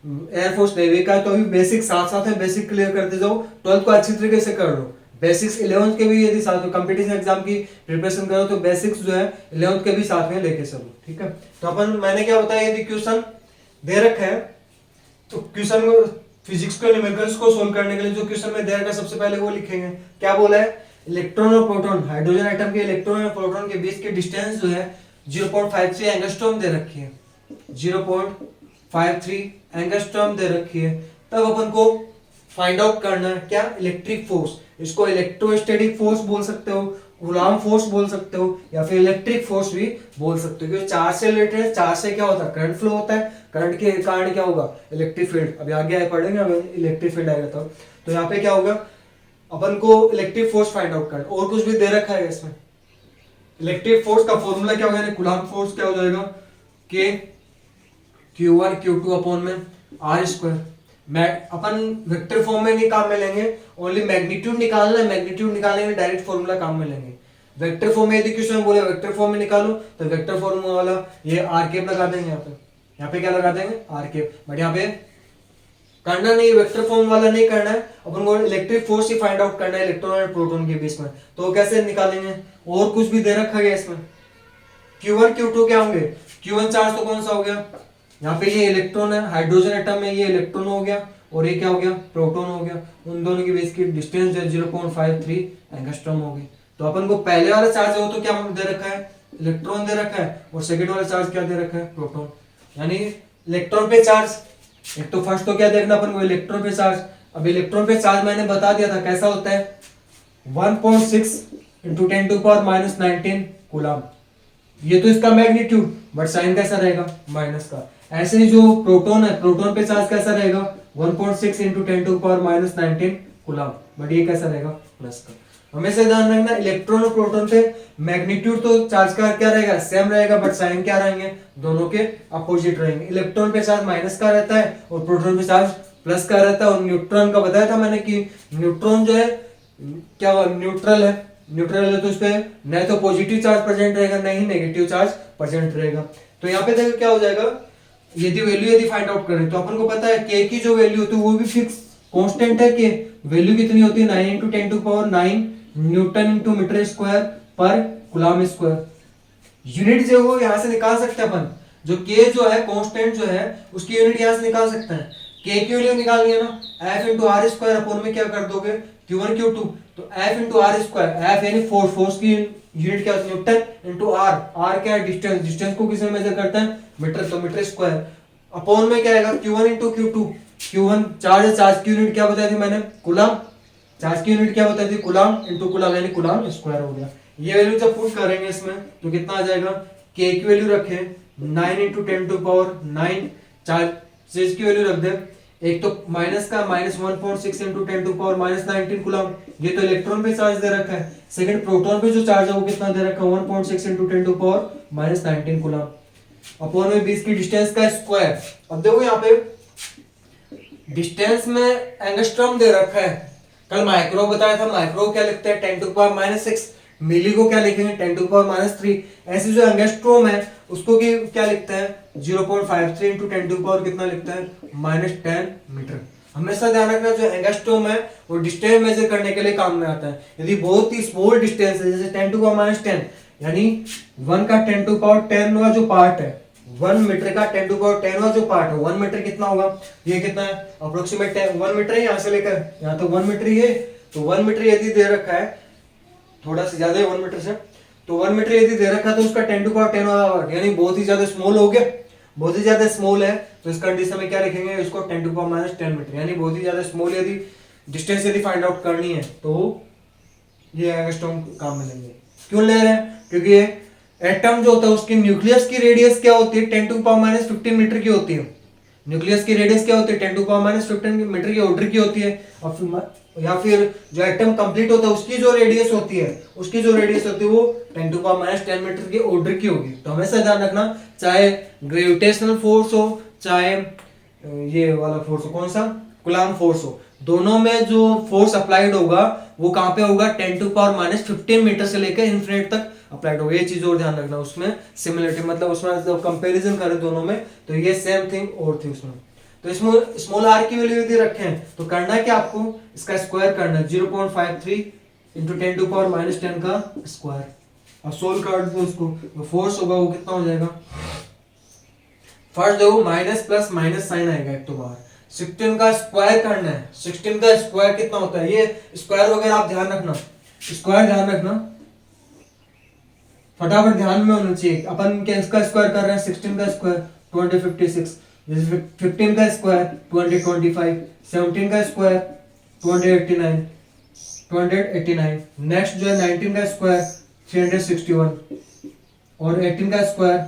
एयरफोर्स नेवी का है तो अभी बेसिक साथ साथ है, बेसिक क्लियर करते जाओ। 12th को अच्छी तरीके से कर लो, बेसिक्स 11th के भी यदि साथ में कंपटीशन एग्जाम की प्रिपरेशन करो तो बेसिक्स जो है 11th के भी साथ में लेके चलो, ठीक है। तो अपन मैंने क्या बताया, यदि क्वेश्चन दे रखा है तो क्वेश्चन को फिजिक्स को न्यूमेरिकल्स को सोल्व करने के लिए जो क्वेश्चन में दे रखा है सबसे पहले वो लिखेंगे। क्या बोला है, इलेक्ट्रॉन और प्रोटॉन, हाइड्रोजन एटम के इलेक्ट्रॉन और प्रोटॉन के बीच की डिस्टेंस जो है 0.53 एंगस्ट्रॉम दे रखी है, 0.53 एंगस्ट्रॉम दे रखी है। तब अपन को फाइंड आउट करना है क्या, इलेक्ट्रिक फोर्स। इसको इलेक्ट्रोस्टैटिक फोर्स बोल सकते हो, कूलॉम फोर्स बोल सकते हो, या फिर इलेक्ट्रिक फोर्स भी बोल सकते हो, क्योंकि चार्ज से रिलेटेड है। चार्ज से क्या होता है, करंट फ्लो होता है, करंट के कारण क्या होगा, इलेक्ट्रिक फील्ड। अभी आगे आए पढ़ेंगे इलेक्ट्रिक फील्ड आएगा तो यहाँ पे क्या होगा, अपन को इलेक्ट्रिक फोर्स फाइंड आउट करना। और कुछ भी दे रखा है इसमें, इलेक्ट्रिक फोर्स का फॉर्मूला क्या होगा, कूलॉम फोर्स क्या हो जाएगा, के Q1 Q2 अपॉन में R²। अपन वेक्टर फॉर्म में नहीं काम में लेंगे, ओनली मैग्नीट्यूड निकालना है, मैग्नीट्यूड निकालने में डायरेक्ट फॉर्मूला काम में लेंगे। वेक्टर फॉर्म में यदि क्वेश्चन बोले वेक्टर फॉर्म में निकालो तो वेक्टर फॉर्मूला वाला ये R लगा देंगे, यहाँ पे क्या लगा देंगे, R। बट यहाँ पे करना नहीं, वेक्टर फॉर्म वाला नहीं करना है, अपन को इलेक्ट्रिक फोर्स ही फाइंड आउट करना है इलेक्ट्रॉन और प्रोटॉन के बीच में। तो कैसे निकालेंगे, और कुछ भी दे रखा है इसमें। Q1 Q2 क्या होंगे, Q1 चार्ज तो कौन सा हो गया, यहाँ पे ये इलेक्ट्रॉन है, हाइड्रोजन एटम में ये इलेक्ट्रॉन हो गया, और ये क्या हो गया, प्रोटॉन हो गया। उन दोनों के बीच की डिस्टेंस है 0.53 एंगस्ट्रॉम हो गई। तो अपन को पहले वाला चार्ज है वो तो क्या दे रखा है, इलेक्ट्रॉन दे रखा है, और सेकंड वाला चार्ज क्या दे रखा है, प्रोटॉन। यानी इलेक्ट्रॉन पे चार्ज, एक तो फर्स्ट तो क्या देखना अपन को, इलेक्ट्रॉन पे चार्ज। अब इलेक्ट्रॉन पे चार्ज मैंने बता दिया था कैसा होता है, 1.6 × 10⁻⁹ कूलम। ये तो इसका मैग्नीट्यूड, बट साइन कैसा रहेगा, माइनस का। ऐसे ही जो प्रोटॉन है, प्रोटॉन पे चार्ज कैसा रहेगा, 1.6 × 10⁻⁹ कूलम, बट ये कैसा रहेगा, प्लस का। हमेशा ध्यान रखना, इलेक्ट्रॉन और प्रोटॉन पे मैग्नीट्यूड तो चार्ज का क्या रहेगा, सेम रहेगा, बट साइन क्या रहेंगे, दोनों के अपोजिट रहेंगे। इलेक्ट्रॉन पे चार्ज माइनस का रहता है और प्रोटॉन पे चार्ज प्लस का रहता है। और न्यूट्रॉन का बताया था मैंने कि न्यूट्रॉन जो है क्या न्यूट्रल है, तो उस पे न तो पॉजिटिव चार्ज प्रेजेंट रहेगा, न ही नेगेटिव चार्ज प्रेजेंट रहेगा। तो यहाँ पे देखो क्या हो जाएगा, यदि वैल्यू यदि फाइंड आउट करें तो अपन को पता है के की जो वैल्यू होती है वो भी फिक्स कांस्टेंट है। के वैल्यू कितनी होती है, 9 × 10⁹ न्यूटन × मीटर स्क्वायर पर कूलम स्क्वायर। यूनिट जो वो यहाँ से निकाल सकते हैं अपन, जो के जो है कांस्टेंट जो है उसकी यूनिट यहाँ से निकाल सकते हैं। के की वैल्यू निकालनी है ना, F × R² अपॉन में क्या कर दोगे, Q1 Q2, तो F × R², F यानी फोर्स की यूनिट क्या होती है, न्यूटन × R क्या है, डिस्टेंस को किसमें मेजर करता है, मीटर, तो मीटर स्क्वायर। अपॉन में क्या आएगा, Q1 × Q2। Q1 चार्ज की यूनिट क्या बताई थी मैंने, कूलम। चार्ज की यूनिट क्या बताई थी, कूलम × कूलम, यानी कूलम स्क्वायर हो गया। ये वैल्यू जब पुट करेंगे इसमें तो कितना आ जाएगा, के की वैल्यू रखे 9 × 10⁹ चार्ज की वैल्यू रख दे, एक तो माइनस का -1.6 × 10⁻⁹ कूलम, ये तो इलेक्ट्रॉन पे चार्ज दे रखा है। सेकंड प्रोटॉन पे जो चार्ज है वो कितना दे रखा है, 1.6 × 10⁻⁹ कूलम, अपॉन में 20 की डिस्टेंस का स्क्वायर। अब देखो यहाँ पे डिस्टेंस में एंगस्ट्रॉम दे रखा है, कल माइक्रो बताया था, माइक्रो क्या लिखते हैं 10⁻⁶, मिली को क्या लिखेंगे 10⁻³ ऐसे जो एंगस्ट्रोम है उसको क्या लिखता है 0.53 इंटू 10⁻, कितना लिखता है -10 मीटर। हमेशा ध्यान रखना जो एंगस्ट्रोम है वो डिस्टेंस मेजर करने के लिए काम में आता है। यदि बहुत ही स्मॉल डिस्टेंस है जैसे 10⁻10 यानी 1 का 10⁻10 का जो पार्ट है 1 मीटर का 10⁻10 का जो पार्ट है 1 मीटर कितना होगा, ये कितना है अप्रोक्सीमेट 1 मीटर है, यहाँ से लेकर यहाँ तो 1 मीटर ही है। तो 1 मीटर यदि दे रखा है, थोड़ा सा ज्यादा है 1 मीटर से, तो 1 मीटर यदि दे रखा है तो उसका 10⁻10 वाला यानी बहुत ही ज्यादा स्मॉल हो गया, बहुत ही ज्यादा स्मॉल है। तो इस कंडीशन में क्या लिखेंगे इसको 10⁻10 मीटर यानी बहुत ही ज्यादा स्मॉल। यदि डिस्टेंस यदि फाइंड आउट करनी है तो ये एंगस्ट्रॉम काम में लेंगे। क्यों ले रहे हैं, क्योंकि ये एटम जो होता है उसकी न्यूक्लियस की रेडियस क्या होती है 10⁻15 मीटर की होती है। न्यूक्लियस की रेडियस क्या होती है 10⁻15 मीटर की ऑर्डर की होती है। और या फिर जो एटम कंप्लीट होता है उसकी जो रेडियस होती है वो 10⁻10 मीटर की ऑर्डर की होगी। तो हमेशा ध्यान रखना चाहे ग्रेविटेशनल फोर्स हो चाहे ये वाला फोर्स हो, कौन सा कूलम्ब फोर्स हो, दोनों में जो फोर्स अप्लाइड होगा वो कहां पे होगा 10⁻15 मीटर से लेकर इन्फिनिट तक अप्लाइड होगा। ये चीज और ध्यान रखना, उसमें सिमिलरिटी मतलब उसमें जब कंपैरिजन करें दोनों में तो ये सेम थिंग और थी उसमें। तो स्मॉल आर की वैल्यू यदि रखें तो करना है कि आपको इसका स्क्वायर करना है 0.53 इंटू 10⁻10 का स्क्वायर। अब सोल्व कर दो उसको, तो फोर्स होगा वो कितना हो जाएगा, फर्स्ट देखो माइनस प्लस माइनस साइन आएगा एक तो बाहर, 16 का स्क्वायर करना है, 16 का स्क्वायर कितना होता है, ये स्क्वायर वगैरह आप ध्यान रखना, स्क्वायर ध्यान रखना फटाफट ध्यान में होना चाहिए। अपन क्या इसका स्क्वायर कर रहे हैं 16 का स्क्वायर 2056, 15 का स्क्वायर 2025, 17 का स्क्वायर 289, नेक्स्ट जो है 19 का स्क्वायर 361 और 18 का स्क्वायर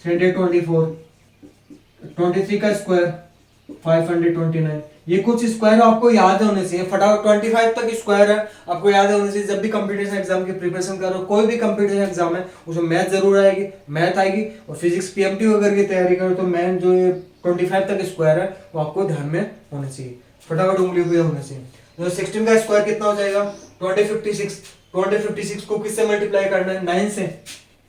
324, 23 का स्क्वायर 529। ये कुछ स्क्वायर आपको याद होने चाहिए फटाफट, 25 तक स्क्वायर है आपको याद होने चाहिए। जब भी कंप्यूटर एग्जाम की प्रिपरेशन करो, कोई भी कंप्यूटर एग्जाम है उसमें मैथ जरूर आएगी, मैथ आएगी और फिजिक्स पीएमटी वगैरह की तैयारी करो तो मैथ जो ये 25 तक स्क्वायर है वो आपको ध्यान में होना चाहिए, फटाफट उंगली पे होना चाहिए। तो 16 का स्क्वायर कितना हो जाएगा 2056 को किससे मल्टीप्लाई करना है 9 से,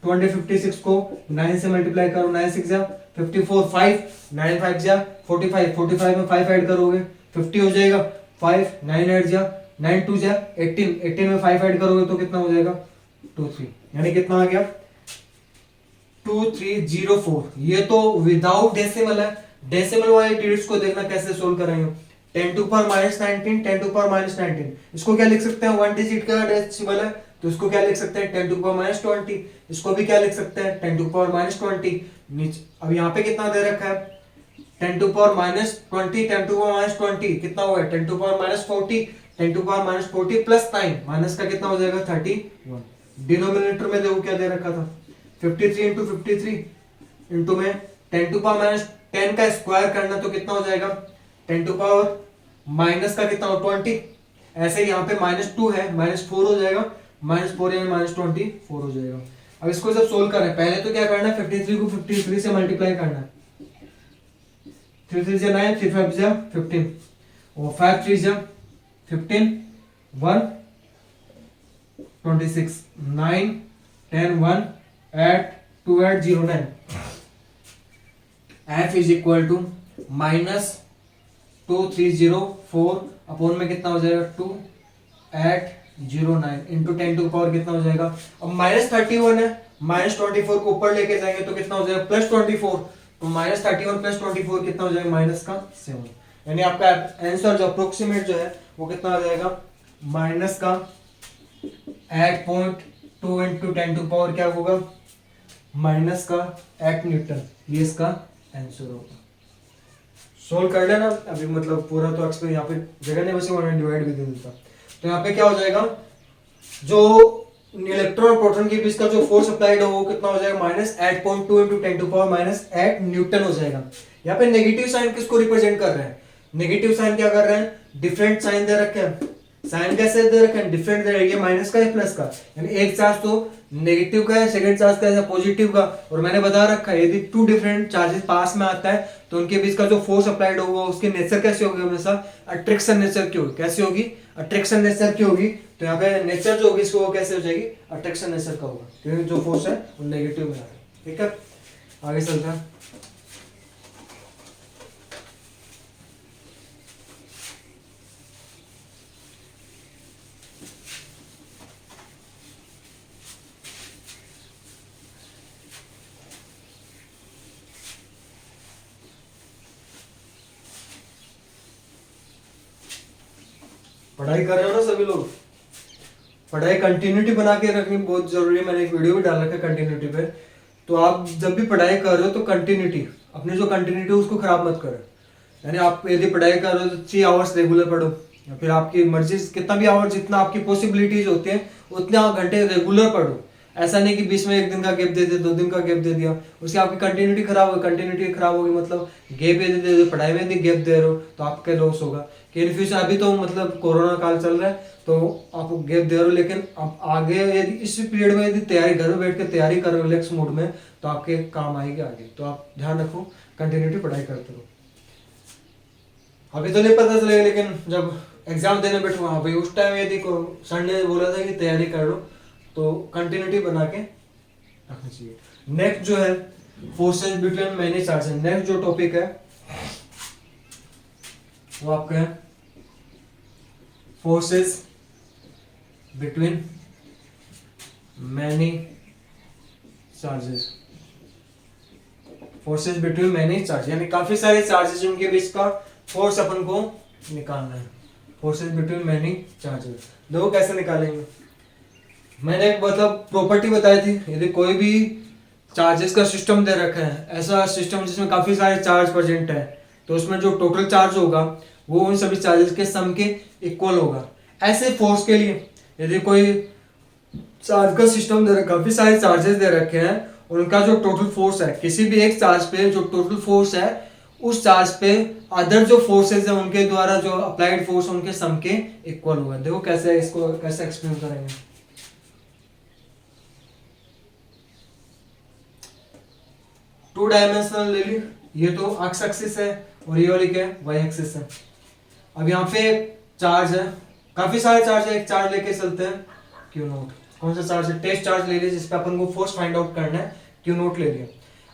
2056 को 9 से मल्टीप्लाई करो, 9 6 जा 54, 5 9 5 जा 45, 45 में 5 ऐड करोगे 50 हो जाएगा, 5 9 ऐड जा 9 2 जा 18, 18 में 5 ऐड करोगे तो कितना हो जाएगा 23, यानी कितना आ गया 2304। ये तो विदाउट डेसिमल है, डेसिमल वाले डिजिट्स को देखना कैसे सोल्व करेंगे। 10⁻19, 10⁻19 इसको क्या लिख सकते हैं 1 डिजिट का डेसिमल है तो इसको क्या लिख सकते हैं 10⁻20, इसको भी क्या लिख सकते हैं 10⁻20 नीचे। अब यहाँ पे कितना दे रखा है 10⁻20, 10⁻20 कितना हुआ 10⁻40, 10⁻40 प्लस 9 माइनस का कितना हो जाएगा 31। डिनोमिनेटर में देखो क्या दे रखा था 53 इंटू 53 इंटू में 10⁻10 का स्क्वायर करना तो कितना हो जाएगा 10⁻- माइनस का कितना हो 20, ऐसे यहाँ पे -2 है -4 हो जाएगा, -4 यानी -24 हो जाएगा। अब इसको जब सोल्व करें पहले तो क्या करना है 53 को 53 से मल्टीप्लाई करना है, 3 3 जा 9, 3 5 जा 15 और 5 3 जा 15, 1 26, 9 10 1 8 2 8 0 9। f is equal to -2304 upon में कितना हो जाएगा 2809 इंटू 10 टू पावर कितना हो जाएगा। अब -31 है, -24 को ऊपर लेके जाएंगे तो कितना हो जाएगा +24, तो -31 + 24 कितना हो जाएगा -7, यानी आपका आंसर जो अप्रोक्सीमेट जो है वो कितना हो जाएगा -8.2 इंटू 10 टू पावर क्या होगा -8 न्यूटन। ये इसका आंसर होगा। सोल्व कर लेना अभी, मतलब पूरा तो एक्सप्लेन यहाँ पे जगह नहीं बची, उन्होंने डिवाइड भी दे देता। तो यहाँ पे क्या हो जाएगा जो इलेक्ट्रॉन और प्रोटॉन के बीच का जो फोर्स अप्लाइड हो वो कितना हो जाएगा -8.2 इंटू 10 टू पावर -8 न्यूटन हो जाएगा। यहाँ पे नेगेटिव साइन किसको रिप्रेजेंट कर रहे हैं, नेगेटिव साइन क्या कर रहे हैं डिफरेंट साइन दे रखे हैं, साइन कैसे दे रखे हैं डिफरेंट दे रखे हैं, माइनस का या प्लस का, यानी एक चार्ज तो नेगेटिव का है सेकंड चार्ज का है पॉजिटिव का। और मैंने बता रखा है यदि 2 डिफरेंट चार्जेस पास में आता है तो उनके बीच का जो फोर्स अप्लाइड होगा उसकी नेचर कैसे होगी, हमेशा अट्रैक्शन नेचर की होगी। कैसी होगी अट्रैक्शन नेचर की होगी। तो यहाँ पे नेचर जो होगी इसको वो कैसे हो जाएगी, अट्रैक्शन नेचर का होगा, क्योंकि जो फोर्स है वो नेगेटिव में आ रहा है। ठीक है, आगे चलते हैं। पढ़ाई कर रहे हो ना सभी लोग, पढ़ाई कंटिन्यूटी बना के रखनी बहुत जरूरी है। मैंने एक वीडियो भी डाल रखा है कंटिन्यूटी पे। तो आप जब भी पढ़ाई कर रहे हो तो कंटिन्यूटी, अपनी जो कंटिन्यूटी उसको खराब मत करो। यानी आप यदि पढ़ाई कर रहे हो तो 3 आवर्स रेगुलर पढ़ो, या फिर आपकी मर्जी कितना भी आवर्स, जितना आपकी पॉसिबिलिटीज होती है उतने घंटे रेगुलर पढ़ो। ऐसा नहीं कि बीच में 1 दिन का गैप दे दिया, 2 दिन का गैप दे दिया, उससे आपकी कंटिन्यूटी खराब होगी। कंटिन्यूटी खराब होगी मतलब गैप यदि दे दो, पढ़ाई में यदि गैप दे रहे हो तो आपका लॉस होगा कि इन फ्यूचर। अभी तो मतलब कोरोना काल चल रहा है तो आप गैप दे रहे हो, लेकिन आप आगे यदि इस पीरियड में यदि तैयारी, घर में बैठ के तैयारी कर रहे हो रिलैक्स मोड में, तो आपके काम आएगी आगे। तो आप ध्यान रखो, कंटिन्यूटी पढ़ाई करते रहो। अभी तो नहीं पता चलेगा, लेकिन जब एग्जाम देने बैठो वहां भाई उस टाइम यदि सर ने बोला था कि तैयारी कर लो, तो कंटिन्यूटी बना के रखनी चाहिए। नेक्स्ट जो है forces between many charges. Next जो टॉपिक है वो आपका है forces between many charges. Forces between many charges यानी काफी सारे चार्जेस उनके बीच का फोर्स अपन को निकालना है। फोर्सेस बिटवीन मैनी चार्जेस देखो कैसे निकालेंगे। मैंने एक मतलब प्रॉपर्टी बताई थी, यदि कोई भी चार्जेस का सिस्टम दे रखा है, ऐसा सिस्टम जिसमें काफी सारे चार्ज प्रेजेंट है, तो उसमें जो टोटल चार्ज होगा वो उन सभी चार्जेस के सम के इक्वल होगा। ऐसे फोर्स के लिए यदि कोई चार्ज का सिस्टम दे रखा, काफी सारे चार्जेस दे रखे हैं, उनका जो टोटल फोर्स है किसी भी एक चार्ज पे, जो टोटल फोर्स है उस चार्ज पे अदर जो फोर्सेस है उनके द्वारा जो अप्लाइड फोर्स उनके सम के इक्वल होगा। देखो कैसे इसको कैसे एक्सप्लेन करेंगे। 2 डायमेंशनल ले ली, ये तो एक्स एक्सिस है और ये वाली क्या है, वाई एक्सिस है। अब यहाँ पे चार्ज है, काफी सारे चार्ज है, एक चार्ज लेके चलते हैं क्यू नोट। कौन सा चार्ज है, टेस्ट चार्ज ले लिया जिसपे अपन को फोर्स फाइंड आउट करना है, क्यू नोट ले लिया।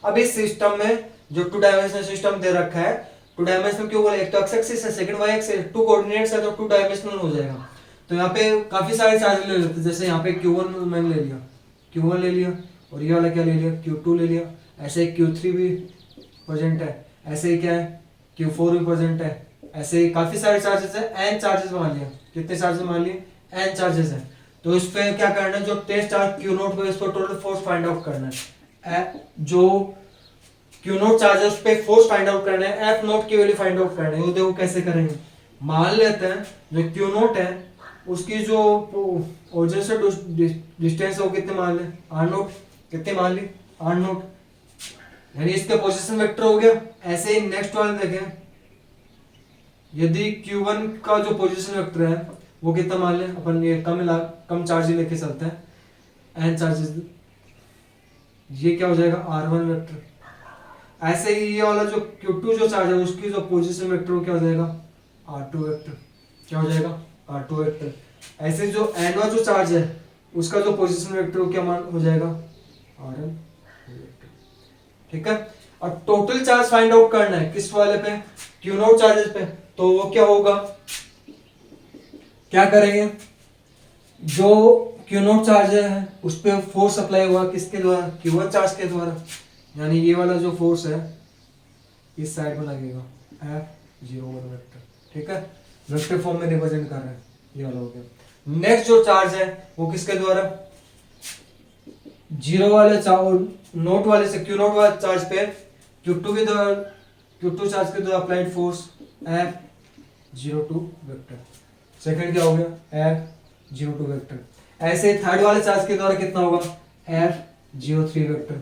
अब इस सिस्टम में जो 2 डायमेंशनल सिस्टम दे रखा है, 2 डायमेंशनल क्यों बोले, एक तो एक्स एक्सिस है, सेकंड वाई एक्सिस, 2 कोऑर्डिनेट्स है तो 2 डायमेंशनल हो जाएगा। तो यहाँ पे काफी सारे चार्ज ले लेते हैं, जैसे यहाँ पे Q1 मैंने ले लिया, Q1 ले लिया, और ये वाला क्या ले लिया, Q2 ले लिया। ऐसे ही Q3 भी प्रेजेंट है, ऐसे ही क्या है Q4 भी प्रेजेंट है, ऐसे ही काफी सारे चार्जेस है। n चार्जेस मान लिया, कितने चार्जेस मान लिए, n चार्जेस है। तो इस पे क्या करना है, जो टेस्ट चार्ज Q नोट पे, इस पर टोटल फोर्स फाइंड आउट करना है। जो Q नोट चार्ज है उस पे फोर्स फाइंड आउट करना है, F नोट की वैल्यू फाइंड आउट करना है। वो देखो कैसे करेंगे। मान लेते हैं जो Q नोट है उसकी जो ओरिजिन से डिस्टेंस है वो कितने मान ले, R नोट, कितने मान ली, R नोट, यानी इसका पोजीशन वेक्टर हो गया। ऐसे ही नेक्स्ट वाले देखें, यदि Q1 का जो पोजीशन वेक्टर है वो कितना मान ले अपन, ये कम चार्ज लेके चलते हैं, n चार्जेस, ये क्या हो जाएगा R1 वेक्टर। ऐसे ही ये वाला जो Q2 जो चार्ज है उसकी जो पोजीशन वेक्टर वो क्या हो जाएगा, R2 वेक्टर, क्या हो जाएगा, R2 वेक्टर। ऐसे जो n जो चार्ज है उसका जो पोजीशन वेक्टर वो क्या मान हो जाएगा, Rn वेक्टर। ठीक है, और टोटल चार्ज फाइंड आउट करना है किस वाले पे, Q नोट चार्जेस पे। तो वो क्या होगा, क्या करेंगे, जो Q नोट चार्ज है उस पे फोर्स अप्लाई हुआ किसके द्वारा, Q1 चार्ज के द्वारा, यानी ये वाला जो फोर्स है इस साइड में लगेगा F01 वेक्टर। ठीक है, वेक्टर फॉर्म में रिप्रेजेंट कर रहे हैं, ये वाला हो गया। नेक्स्ट जो चार्ज है वो किसके द्वारा, जीरो वाले नोट वाले से Q नोट वाले चार्ज पे Q2 के द्वारा, Q2 चार्ज के द्वारा applied force F02 vector. Second क्या हो गया, F02 वेक्टर। ऐसे थर्ड वाले चार्ज के द्वारा कितना होगा, F03 वेक्टर।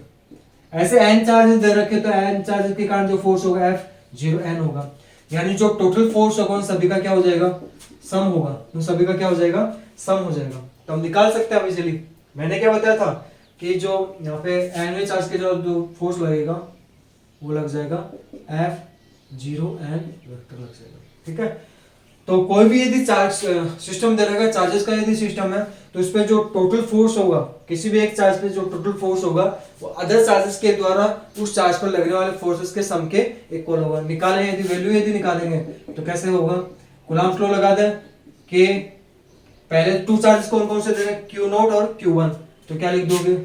ऐसे n चार्जेस दे रखे तो n चार्जेस के कारण जो फोर्स होगा F0n होगा, यानी जो टोटल फोर्स होगा उन सभी का क्या हो जाएगा, सम होगा, उन सभी का क्या हो जाएगा, सम हो जाएगा। तो हम निकाल सकते हैं इजीली। मैंने क्या बताया था कि जो यहाँ पे n चार्ज के जो फोर्स लगेगा वो लग जाएगा F0n वेक्टर लग जाएगा। ठीक है, तो कोई भी यदि चार्ज सिस्टम दे रहेगा, चार्जेस का यदि सिस्टम है, तो इस पे जो टोटल फोर्स होगा, किसी भी एक चार्ज पे जो टोटल फोर्स होगा वो अदर चार्जेस के द्वारा उस चार्ज पर लगने वाले फोर्सेस के सम के इक्वल होगा। निकालें यदि वैल्यू यदि निकालेंगे तो कैसे होगा, कूलम्ब लॉ लगा दें कि पहले टू चार्जेस कौन कौन से दे रहे हैं, क्यू नॉट और क्यू वन, तो क्या लिख दोगे,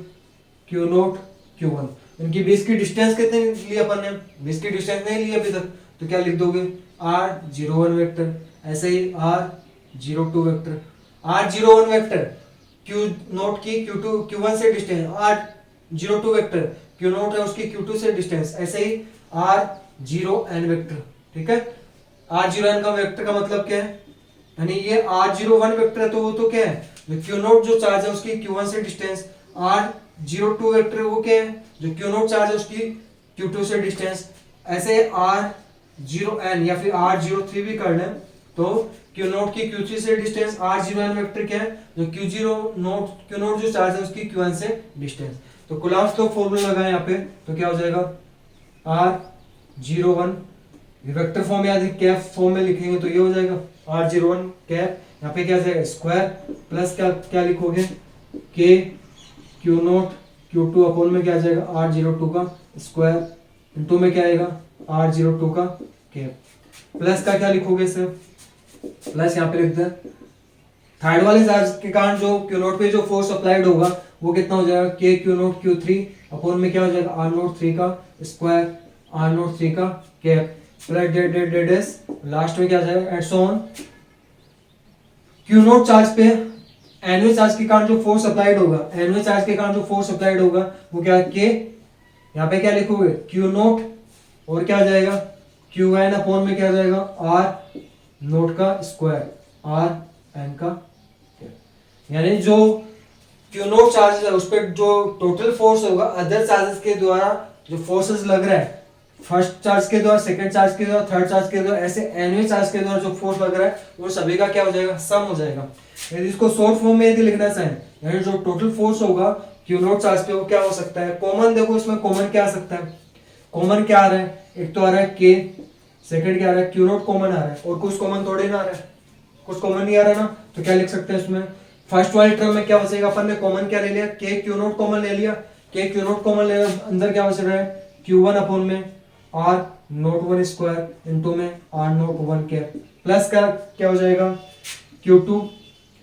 क्यू नॉट क्यू वन। इनकी बीच की डिस्टेंस कितनी ली अपन ने, बीच की डिस्टेंस नहीं ली अभी तक, तो क्या लिख दोगे, r01 वेक्टर, ऐसे ही r02 vector, r01 vector Q not की Q1 से distance, r02 vector Q not है उसकी Q2 से डिस्टेंस, ऐसे ही r0n वेक्टर। ठीक है, r0n का वेक्टर का मतलब क्या है, यानी ये r01 वेक्टर है तो वो तो क्या है, जो क्यू नॉट जो चार्ज है उसकी Q1 से डिस्टेंस, r02 वेक्टर वो क्या है, जो क्यू नॉट चार्ज है उसकी Q2 से डिस्टेंस, ऐसे r0n या फिर r03 भी कर लें तो क्यू नॉट की Q3 से डिस्टेंस, r0n वेक्टर क्या है, जो क्यू नॉट जो चार्ज है उसकी Q1 से डिस्टेंस। तो कूलम्ब लॉ फॉर्मूला लगाएं यहाँ पे, तो क्या हो जाएगा, r01 वेक्टर फॉर्म या कैप फॉर्म में लिखेंगे तो ये हो जाएगा r01 कैप, यहाँ पे क्या आ जाएगा स्क्वायर, प्लस क्या क्या लिखोगे, k Q not Q2 upon में क्या आ जाएगा r02 का स्क्वायर, इनटू में क्या आएगा r02 का कैप, प्लस का क्या लिखोगे इसे, प्लस यहाँ पे लिख दें थर्ड वाले चार्ज के कारण जो क्यू नॉट पे जो फोर्स अप्लाइड होगा वो कितना हो जाएगा, k Q not Q3 upon में क्या हो जाएगा r03 का स्क्वायर, r03 का कैप, प्लस डेस लास्ट में क्या आ जाएगा and so on. Q not charge पे एनवे चार्ज के कारण जो फोर्स अप्लाइड होगा, एनवे चार्ज के कारण जो फोर्स अप्लाइड होगा वो क्या है, k, यहाँ पे क्या लिखोगे क्यू नॉट और क्या आ जाएगा क्यू एन अपॉन में क्या आ जाएगा आर नोट का स्क्वायर, आर एन का, यानी जो क्यू नोट चार्ज है उस पर जो टोटल फोर्स होगा अदर चार्जेस के द्वारा जो फोर्सेस लग रहा है, फर्स्ट चार्ज के द्वारा, सेकंड चार्ज के द्वारा, थर्ड चार्ज के द्वारा, ऐसे एनवे चार्ज के द्वारा जो फोर्स लग रहा है वो सभी का क्या हो जाएगा, सम हो जाएगा। यदि इसको शॉर्ट फॉर्म में यदि लिखना चाहें, यानी जो टोटल फोर्स होगा क्यू नोट चार्ज पे वो क्या हो सकता है, कॉमन देखो इसमें कॉमन क्या आ सकता है, कॉमन क्या आ रहा है, एक तो आ रहा है के, सेकंड क्या आ रहा है क्यू नोट कॉमन आ रहा है, और कुछ कॉमन थोड़े ना आ रहा है, कुछ कॉमन नहीं आ रहा ना, तो क्या लिख सकते हैं इसमें, फर्स्ट वाले टर्म में क्या बचेगा, अपन ने कॉमन क्या ले लिया, के क्यू नोट कॉमन ले लिया, के क्यू नोट कॉमन ले, अंदर क्या बच रहा है Q1 अपॉन में r naught one square into में r naught one cap, plus का क्या हो जाएगा Q2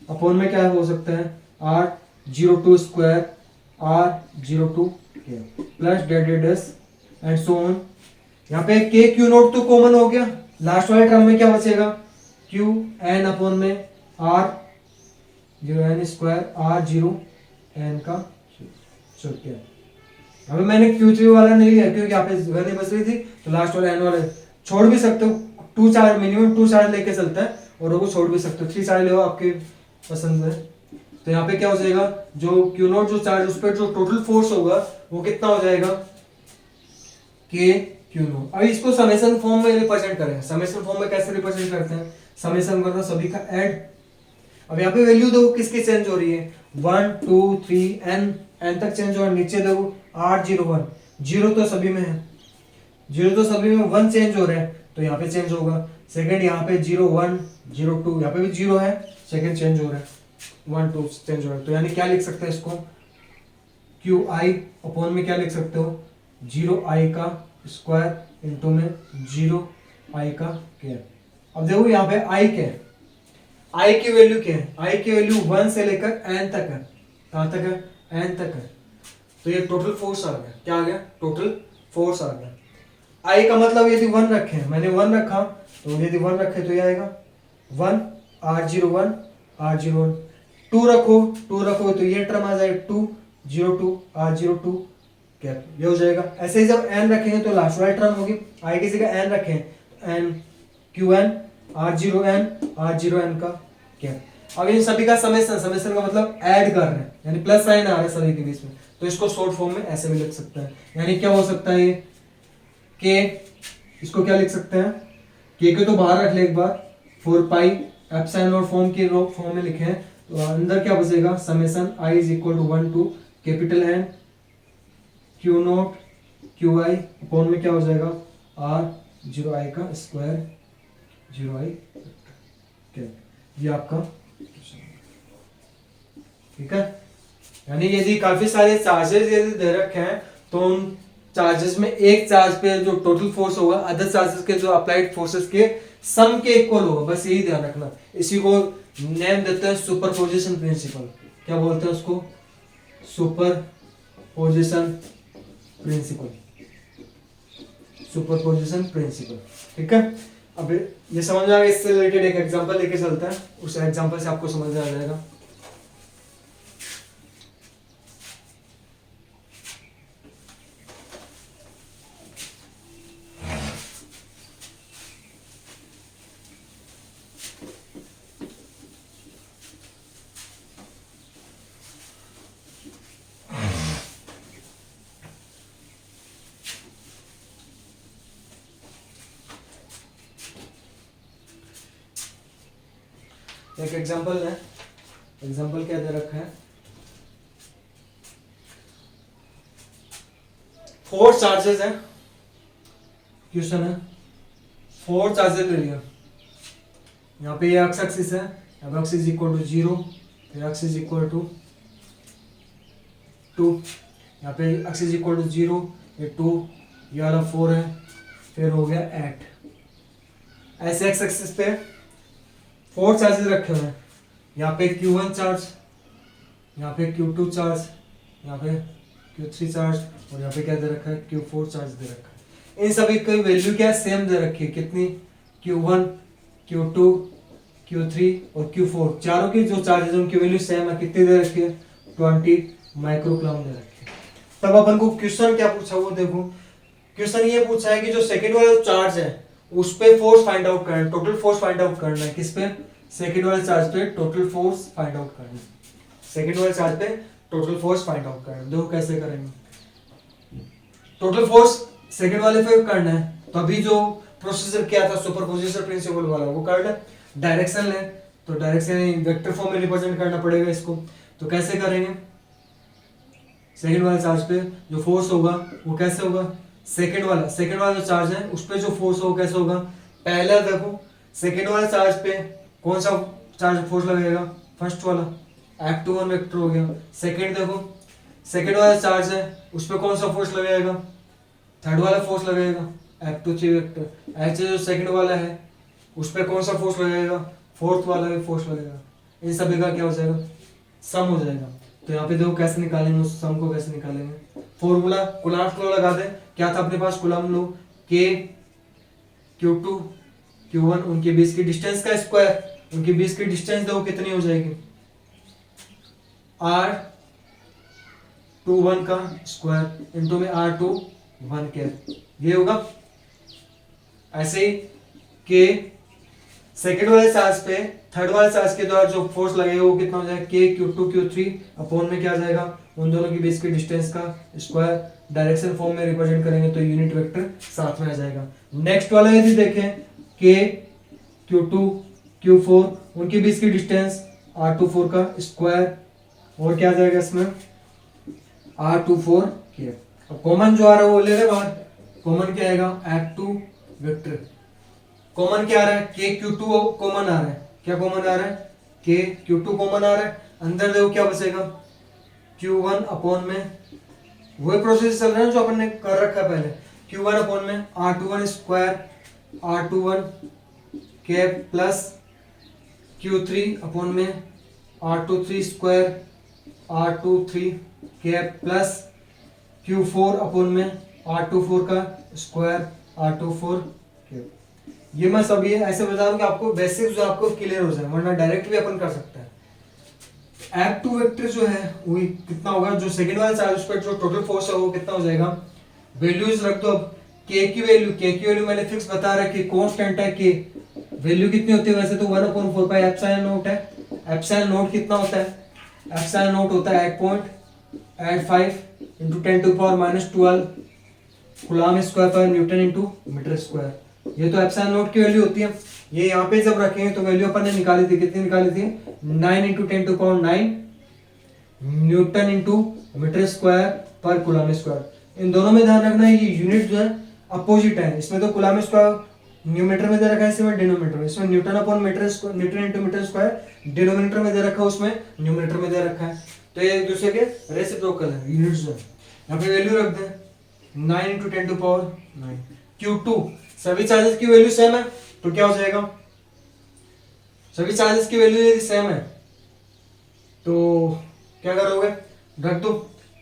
अपॉन में क्या हो सकता है r02 square r02 cap, plus डेस एंड सो ऑन। यहाँ पे के क्यू नोट तो कॉमन हो गया, लास्ट वाले टर्म में क्या बचेगा क्यू एन अपॉन में R zero n square R zero n का स्क्वायर। अभी मैंने Q3 वाला नहीं लिया क्योंकि यहाँ पे जगह नहीं बच रही थी, तो लास्ट वाला एन वाला छोड़ भी सकते हो, two charge minimum two charge लेके चलता है, और वो छोड़ भी सकते हो, थ्री चार्ज ले आपके पसंद है। तो यहाँ पे क्या हो जाएगा, जो क्यू नोट जो चार्ज उस पर जो टोटल फोर्स होगा वो कितना हो जाएगा के क्यू नोट। अभी इसको समेशन फॉर्म में रिप्रेजेंट करें, समेशन फॉर्म में कैसे रिप्रेजेंट करते हैं, समेशन करना सभी का ऐड। अब यहाँ पे वैल्यू देखो किसकी चेंज हो रही है, 1 2 3 n तक चेंज हो रहा है, नीचे देखो r01 जीरो तो सभी में है, जीरो तो सभी में, 1 चेंज हो रहा है तो यहाँ पे चेंज होगा, सेकंड यहाँ पे 01 02 यहाँ पे भी जीरो है, सेकंड चेंज हो रहा है 1 2 चेंज हो रहा है, तो यानी क्या लिख सकते हैं इसको क्यू आई अपॉन में क्या लिख सकते हो 0i का स्क्वायर इनटू में 0i का कैप। अब देखो यहाँ पे i क्या है, i की वैल्यू क्या है, i की वैल्यू 1 से लेकर n तक है, कहां तक है n तक है, तो ये टोटल फोर्स आ गया, क्या आ गया टोटल फोर्स आ गया। i का मतलब यदि 1 रखे, मैंने 1 रखा तो यदि 1 रखे तो ये आएगा 1 r01 r01, 2 रखो तो ये टर्म आ जाएगा 2 02 r02 कैप, ये हो जाएगा। ऐसे ही जब n रखेंगे तो लास्ट वाली टर्म होगी, i की जगह n रखें n qn r0n का कैप। अब इन सभी का समेशन, समेशन का मतलब ऐड कर रहे हैं, यानी प्लस साइन आ रहा है सभी के बीच में, तो इसको शॉर्ट फॉर्म में ऐसे भी लिख सकते हैं, यानी क्या हो सकता है ये के, इसको क्या लिख सकते हैं के तो बाहर रख ले एक बार, 4 पाई एप्सिलॉन और फॉर्म के फॉर्म में लिखे हैं, तो अंदर क्या बचेगा summation i is equal to 1 to capital N Q not Q i upon में क्या हो जाएगा r 0i का स्क्वायर 0i। ये आपका ठीक है। यानी यदि काफी सारे चार्जेस यदि दे रखे हैं तो उन चार्जेस में एक चार्ज पे जो टोटल फोर्स होगा अदर चार्जेस के जो अप्लाइड फोर्सेस के सम के इक्वल होगा, बस यही ध्यान रखना। इसी को नेम देते हैं सुपरपोजिशन प्रिंसिपल। क्या बोलते हैं उसको? Superposition principle, superposition principle. ठीक है, अब ये समझ में आ गया। इससे रिलेटेड एक एग्जांपल लेके चलते हैं, उस एग्जांपल से आपको समझ में आ जाएगा। एक एग्जांपल है, एग्जांपल क्या दे रखा है? 4 चार्जेस है, क्वेश्चन है 4 चार्जेस ले लिया। यहाँ पे ये एक्स एक्सिस है, अब एक्स इज इक्वल टू 0, फिर एक्स इज इक्वल टू 2, यहाँ पे एक्स इज इक्वल टू 0, ये 2, ये वाला 4 है, फिर हो गया 8। ऐसे एक्स एक्सिस पे 4 चार्जेस रखे हुए हैं। यहाँ पे Q1 चार्ज, यहाँ पे Q2 चार्ज, यहाँ पे Q3 चार्ज, और यहाँ पे क्या दे रखा है? Q4 चार्ज दे रखा है। इन सभी की वैल्यू क्या सेम दे रखी है, कितनी? Q1, Q2, Q3 और Q4, चारों की जो चार्जेस है उनकी वैल्यू सेम है। कितनी दे रखी है? 20 माइक्रोकूलम दे रखी है। तब अपन को क्वेश्चन क्या पूछा, वो देखो। क्वेश्चन ये पूछा है कि जो सेकंड वाला चार्ज है उस पे फोर्स फाइंड आउट करना है, टोटल फोर्स फाइंड आउट करना है। किस पे? सेकंड वाले चार्ज पे टोटल फोर्स फाइंड आउट करना है। सेकंड वाले चार्ज पे टोटल फोर्स फाइंड आउट करना है। देखो कैसे करेंगे। टोटल फोर्स सेकंड वाले पे करना है, तो अभी जो प्रोसीजर किया था सुपरपोजिशन प्रिंसिपल वाला वो कर ले। डायरेक्शन ले, तो डायरेक्शन वेक्टर फॉर्म में रिप्रेजेंट करना पड़ेगा इसको। तो कैसे करेंगे? सेकंड वाले चार्ज पे जो फोर्स होगा वो कैसे होगा? सेकंड वाला जो चार्ज है उस पे जो फोर्स होगा कैसे होगा? पहले देखो सेकंड वाले चार्ज पे कौन सा चार्ज फोर्स लगेगा? फर्स्ट वाला, F21 वेक्टर हो गया। सेकंड देखो सेकंड वाला चार्ज है उस पे कौन सा फोर्स लगेगा? थर्ड वाला फोर्स लगेगा, F23 वेक्टर। ऐसे जो सेकंड वाला है उस पे कौन सा फोर्स लगेगा? फोर्थ वाला भी फोर्स लगेगा। इन सभी का क्या हो जाएगा? सम हो जाएगा। तो यहाँ पे देखो कैसे निकालेंगे उस सम को, कैसे निकालेंगे? फॉर्मूला कूलम्ब लॉ लगा दे। क्या था अपने पास? Coulomb law, K Q2 Q1 उनके बीच की डिस्टेंस का स्क्वायर, उनके बीच की डिस्टेंस देखो कितनी हो जाएगी? R21 का स्क्वायर इनटू में R21 के, ये होगा। ऐसे ही K सेकेंड वाले चार्ज पे थर्ड वाले चार्ज के द्वारा जो फोर्स लगेगा वो कितना हो जाएगा? K Q2 Q3 अपॉन में क्या आ जाएगा? उन दोनों के बीच के डिस्टेंस का स्क्वायर। डायरेक्शन फॉर्म में रिप्रेजेंट करेंगे तो यूनिट वेक्टर साथ में आ जाएगा। नेक्स्ट वाला यदि देखें K Q2 Q4 उनके बीच की डिस्टेंस R24 का स्क्वायर, और क्या आ जाएगा इसमें? R24 K। अब कॉमन जो आ रहा है वो ले रहे बाहर। कॉमन क्या आएगा? F2 vector. कॉमन क्या आ रहा है? K Q2 कॉमन आ रहा है। क्या कॉमन आ रहा है? K Q2 कॉमन आ रहा है। अंदर देखो क्या बचेगा? Q1 अपॉन में वही प्रोसेस चल रहा है जो अपन ने कर रखा है पहले। Q1 अपॉन में R21 स्क्वायर R21 के प्लस Q3 अपॉन में R23 स्क्वायर R23 के प्लस Q4 अपॉन में R24 का स्क्वायर R24 के। ये मैं सब ये ऐसे बता रहा हूँ कि आपको बेसिक्स जो आपको क्लियर हो जाए, वरना डायरेक्ट भी अपन कर सकते हैं। F2 वेक्टर जो है वो कितना होगा? जो सेकंड वाला चार्ज उस पर जो टोटल फोर्स है वो कितना हो जाएगा? वैल्यूज रख दो। अब K की वैल्यू मैंने फिक्स बता रखी, कांस्टेंट है K। वैल्यू कितनी होती है वैसे तो 1/4 पाई एप्सिलॉन नॉट है। एप्सिलॉन नॉट कितना होता है? एप्सिलॉन नॉट होता है 8.85 × 10⁻12 कूलम्ब स्क्वायर पर न्यूटन इनटू मीटर स्क्वायर। ये तो एप्सिलॉन नॉट की वैल्यू होती है। ये यहाँ पे जब रखेंगे तो वैल्यू अपन ने निकाली थी, कितनी निकाली थी? 9 × 10⁹ न्यूटन इनटू मीटर स्क्वायर पर कूलम्ब स्क्वायर। इन दोनों में ध्यान रखना है ये यूनिट जो है अपोजिट है। इसमें तो कूलम्ब स्क्वायर न्यूमीटर में दे रखा है, इसमें डिनोमीटर में, इसमें newton upon metre, newton into metre square denominator में दे रखा है, उसमें न्यूमीटर में दे रखा है, तो ये एक दूसरे के रेसिप्रोकल है, यूनिट्स है। यहाँ पे वैल्यू रख दें 9 इंटू 10 टू पावर 9 Q2, सभी चार्जेस की वैल्यू सेम है तो क्या हो जाएगा, सभी चार्जेस की वैल्यू यदि सेम है तो क्या करोगे, रख दो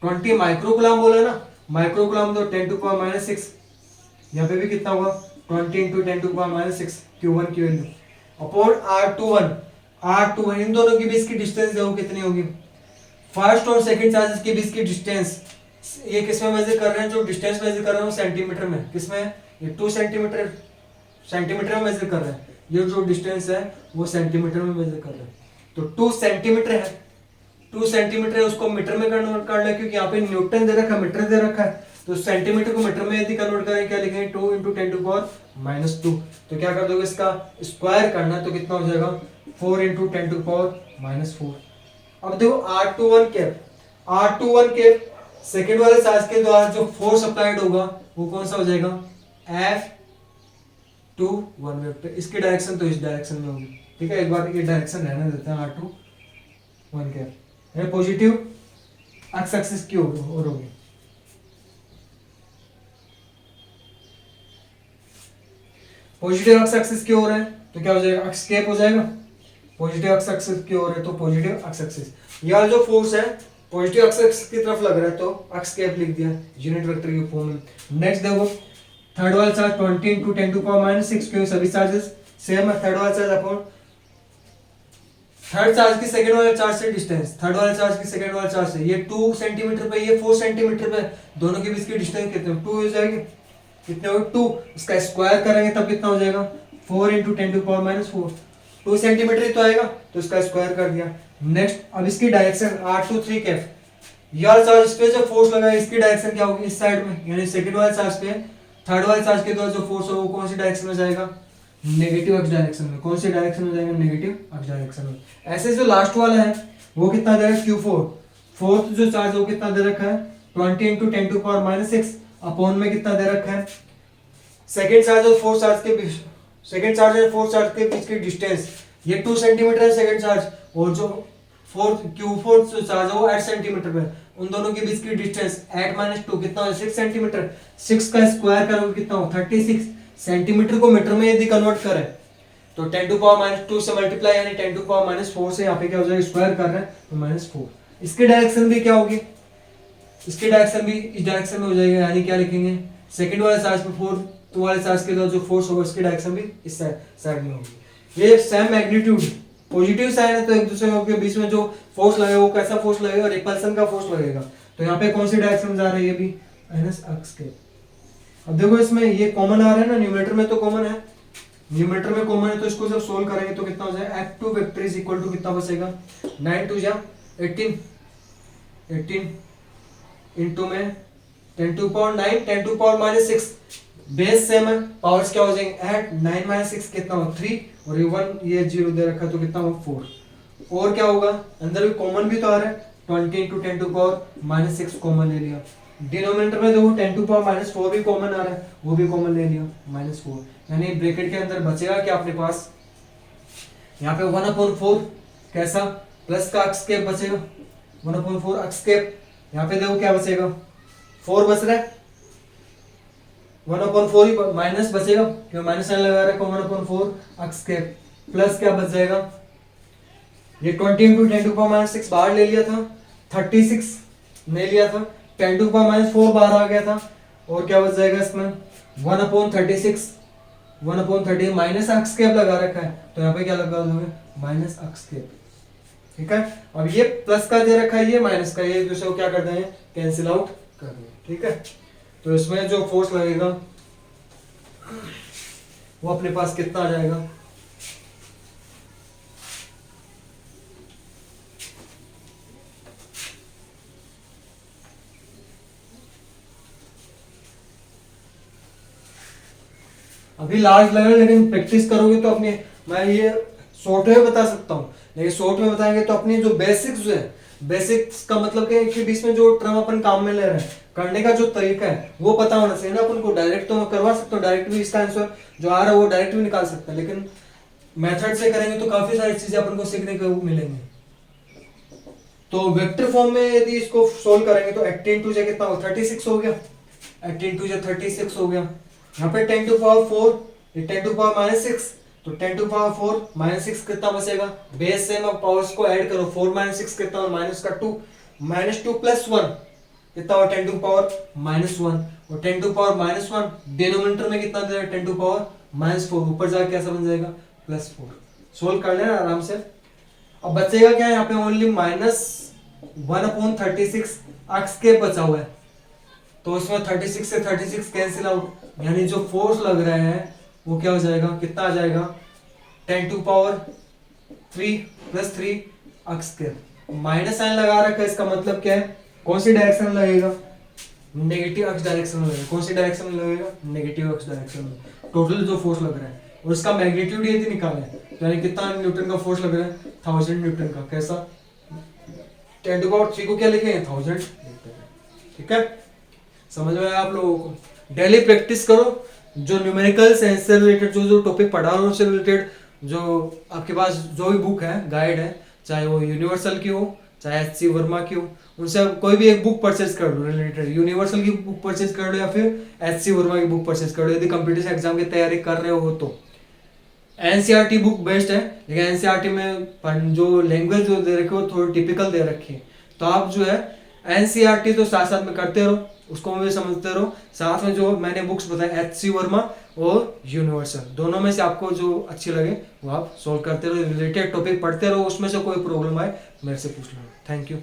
20 माइक्रोकुलाम बोला ना, माइक्रोकुलाम तो 10 टू पावर माइनस 6, यहाँ पे भी कितना होगा 20 into 10 to power minus 6 Q1 की वैल्यू अपॉन R21 इन दोनों के बीच की डिस्टेंस देखो कितनी होगी, फर्स्ट और सेकंड चार्जेस के बीच की डिस्टेंस, ये किसमें मेजर कर रहे हैं, जो डिस्टेंस मेजर कर रहे हैं वो सेंटीमीटर में, किसमें ये 2 सेंटीमीटर, सेंटीमीटर में मेजर कर रहे हैं, ये जो डिस्टेंस है वो सेंटीमीटर में मेजर कर रहे हैं, तो 2 सेंटीमीटर है, 2 सेंटीमीटर है उसको मीटर में कन्वर्ट कर ले, क्योंकि यहाँ पे न्यूटन दे रखा है, मीटर दे रखा है, तो सेंटीमीटर को मीटर में यदि कन्वर्ट करें क्या लिखेंगे 2 इंटू 10 टू पावर माइनस 2, तो क्या कर दोगे, इसका स्क्वायर करना है तो कितना हो जाएगा 4 इंटू 10 टू पावर माइनस 4। अब देखो R21 के सेकेंड वाले चार्ज के द्वारा जो फोर्स अप्लाइड होगा वो कौन सा हो जाएगा F21 वेक्टर, इसकी डायरेक्शन तो इस डायरेक्शन में होगी, ठीक है, एक बार ये डायरेक्शन रहने देते हैं R21 के, पॉजिटिव एक्स एक्सिस की होगी, पॉजिटिव एक्स एक्सिस की हो रहा है तो क्या हो जाएगा एक्स कैप हो जाएगा, पॉजिटिव एक्स एक्सिस की हो रहा है तो पॉजिटिव एक्स एक्सिस, यह जो फोर्स है पॉजिटिव एक्स एक्सिस की तरफ लग रहा है तो एक्स कैप लिख दिया यूनिट वेक्टर की फॉर्म में। नेक्स्ट देखो थर्ड वाला charge 20 into 10 to power minus 6, क्योंकि सभी चार्जेस सेम है, थर्ड वाला चार्ज अपॉन थर्ड चार्ज की सेकंड वाले चार्ज से डिस्टेंस, थर्ड वाले चार्ज की सेकंड वाले चार्ज से, ये 2 सेंटीमीटर पे ये 4 सेंटीमीटर पे, दोनों के बीच की डिस्टेंस कितने 2 हो जाएगी, कितने हो 2, इसका स्क्वायर करेंगे तब कितना हो जाएगा 4 into 10 to power minus 4, 2 centimetre ही तो आएगा तो इसका स्क्वायर कर दिया। नेक्स्ट अब इसकी डायरेक्शन R23 कैफ, यह चार्ज इस पे जो फोर्स लगा है इसकी डायरेक्शन क्या होगी इस साइड में, यानी सेकंड वाले चार्ज पे थर्ड वाले चार्ज के द्वारा जो फोर्स है वो कौन सी डायरेक्शन में जाएगा, नेगेटिव एक्स डायरेक्शन में, कौन सी डायरेक्शन में जाएगा नेगेटिव एक्स डायरेक्शन में। ऐसे जो लास्ट वाला है वो कितना दे रहा है Q4, फोर्थ जो चार्ज है वो कितना दे रखा है 20 into 10 to power minus 6 upon में कितना दे रखा है सेकंड चार्ज और फोर्थ चार्ज के बीच, सेकंड चार्ज और फोर्थ चार्ज के बीच की डिस्टेंस, ये 2 सेंटीमीटर है सेकंड चार्ज, और जो Q4 जो चार्ज है वो 8 सेंटीमीटर पे, उन दोनों के बीच की डिस्टेंस 8 माइनस 2 कितना हो 6 सेंटीमीटर, 6 का स्क्वायर करोगे कितना हो 36 सेंटीमीटर को मीटर में यदि कन्वर्ट करें तो 10 टू पावर माइनस 2 से मल्टीप्लाई यानी 10 टू पावर माइनस 4 से यहाँ पे क्या हो जाएगा स्क्वायर कर रहे हैं तो माइनस 4, इसकी डायरेक्शन भी क्या होगी, इसकी डायरेक्शन भी इस डायरेक्शन में हो जाएगा, यानी क्या लिखेंगे सेकंड वाले चार्ज पे 4 तो वाले चार्ज के द्वारा जो फोर्स होगा इसकी डायरेक्शन भी इस साइड में होगी। ये सेम मैग्नीट्यूड पॉजिटिव साइड है तो एक दूसरे के बीच में जो फोर्स लगेगा वो कैसा फोर्स लगेगा, रिपल्सन का फोर्स लगेगा, तो यहाँ पे कौन सी डायरेक्शन में जा रही है ये भी माइनस एक्स के। अब देखो इसमें ये कॉमन आ रहा है ना, न्यूमरेटर में तो कॉमन है, न्यूमरेटर में कॉमन है तो इसको जब सोल्व करेंगे तो कितना हो जाएगा F2 vector is equal to कितना बचेगा 9 2 जा 18 इंटू में 10 to power 9 10 to power minus 6, base same है, पावर्स क्या हो जाएंगे ऐड 9 माइनस 6 कितना हो 3 और ये 1 ये 0 दे रखा तो कितना हो 4, और क्या होगा अंदर भी कॉमन भी तो आ रहा है 20 into 10 to power minus 6 common ले लिया, डिनोमिनेटर में देखो 10 टू पावर माइनस 4 भी कॉमन आ रहा है वो भी कॉमन ले लिया माइनस 4, यानी ब्रैकेट के अंदर बचेगा क्या अपने पास यहाँ पे 1/4 कैसा प्लस का एक्स कैप बचेगा 1/4 एक्स कैप, यहाँ पे देखो क्या बचेगा 4 बच रहा है 1/4 ही माइनस बचेगा क्यों माइनस साइन लगा रहा है 1/4 एक्स कैप प्लस क्या बच जाएगा ये 20 इंटू 10 टू पावर माइनस 6 बाहर ले लिया था 36 नहीं लिया था 10 टू पावर माइनस 4 बाहर आ गया था और क्या बच जाएगा इसमें 1/36 1/30 माइनस एक्स कैप लगा रखा है तो यहाँ पे क्या लगा दोगे माइनस एक्स कैप, ठीक है। अब ये प्लस का दे रखा है ये माइनस का, ये दूसरे को क्या कर देंगे कैंसिल आउट कर देंगे, ठीक है। तो इसमें जो फोर्स लगेगा वो अपने पास कितना आ जाएगा अभी लार्ज लेवल लेकिन प्रैक्टिस करोगे तो अपने मैं ये शॉर्ट में बता सकता हूँ, लेकिन शॉर्ट में बताएंगे तो अपनी जो बेसिक्स है बेसिक्स का मतलब क्या है कि बीच में जो टर्म अपन काम में ले रहे हैं, करने का जो तरीका है वो पता होना चाहिए ना। अपन को डायरेक्ट तो करवा सकते हो, डायरेक्ट भी इसका आंसर जो आ रहा है वो डायरेक्ट भी निकाल सकते हैं, लेकिन मेथड से करेंगे तो काफी सारी चीजें अपन को सीखने को मिलेंगी। तो वेक्टर फॉर्म में यदि इसको सोल्व करेंगे तो 18 टू से कितना हो 36 हो गया, 18 टू से 36 हो गया। यहाँ पे 10 टू पावर 4, ये 10 टू पावर माइनस 6, तो 10 टू पावर 4 माइनस 6 कितना बचेगा, बेस से मैं पावर्स को ऐड करो, 4 माइनस 6 कितना हो माइनस का 2, माइनस 2 प्लस 1 कितना हो 10 टू पावर माइनस 1, और 10 टू पावर माइनस 1 डिनोमिनेटर में कितना दे रहा है 10 टू पावर माइनस 4, ऊपर जाके कैसा बन जाएगा प्लस 4। सोल्व कर लेना आराम से। अब बचेगा क्या यहाँ पे ओनली माइनस 1/36 अक्स के बचा हुआ है, तो इसमें 36 से 36 कैंसिल आउट, यानी जो फोर्स लग रहा है वो क्या हो जाएगा, कितना आ जाएगा 10 टू पावर 3 प्लस 3 अक्स के। माइनस साइन लगा रखा है, इसका मतलब क्या है, कौन सी डायरेक्शन में लगेगा, नेगेटिव अक्स डायरेक्शन में लगेगा। कौन सी डायरेक्शन में लगेगा, नेगेटिव अक्स डायरेक्शन में। टोटल जो फोर्स लग रहा है और इसका मैग्नीट्यूड यदि निकालना है तो यानी कितना न्यूटन का फोर्स लग रहा है 1000 न्यूटन का। कैसा 10 टू पावर 3 को क्या लिखेंगे 1000, ठीक है। समझ में आया आप लोगों को। डेली प्रैक्टिस करो, जो न्यूमेरिकल साइंस से रिलेटेड जो जो टॉपिक पढ़ा रहा हूँ उससे रिलेटेड जो आपके पास जो भी बुक है गाइड है, चाहे वो यूनिवर्सल की हो चाहे एच.सी. वर्मा की हो, उनसे आप कोई भी एक बुक परचेज कर लो रिलेटेड। यूनिवर्सल की बुक परचेज कर लो या फिर एच.सी. वर्मा की बुक परचेज कर लो यदि कंपटीशन एग्जाम की तैयारी कर रहे हो तो। एनसीईआरटी बुक बेस्ट है, लेकिन एनसीईआरटी में जो लैंग्वेज जो दे रखी है वो थोड़ी टिपिकल दे रखी है, तो आप जो है एनसीईआरटी तो साथ साथ में करते रहो, उसको भी समझते रहो, साथ में जो मैंने बुक्स बताए एच.सी. वर्मा और यूनिवर्सल, दोनों में से आपको जो अच्छी लगे वो आप सॉल्व करते रहो, रिलेटेड टॉपिक पढ़ते रहो, उसमें से कोई प्रॉब्लम आए मेरे से पूछ लो। Thank you.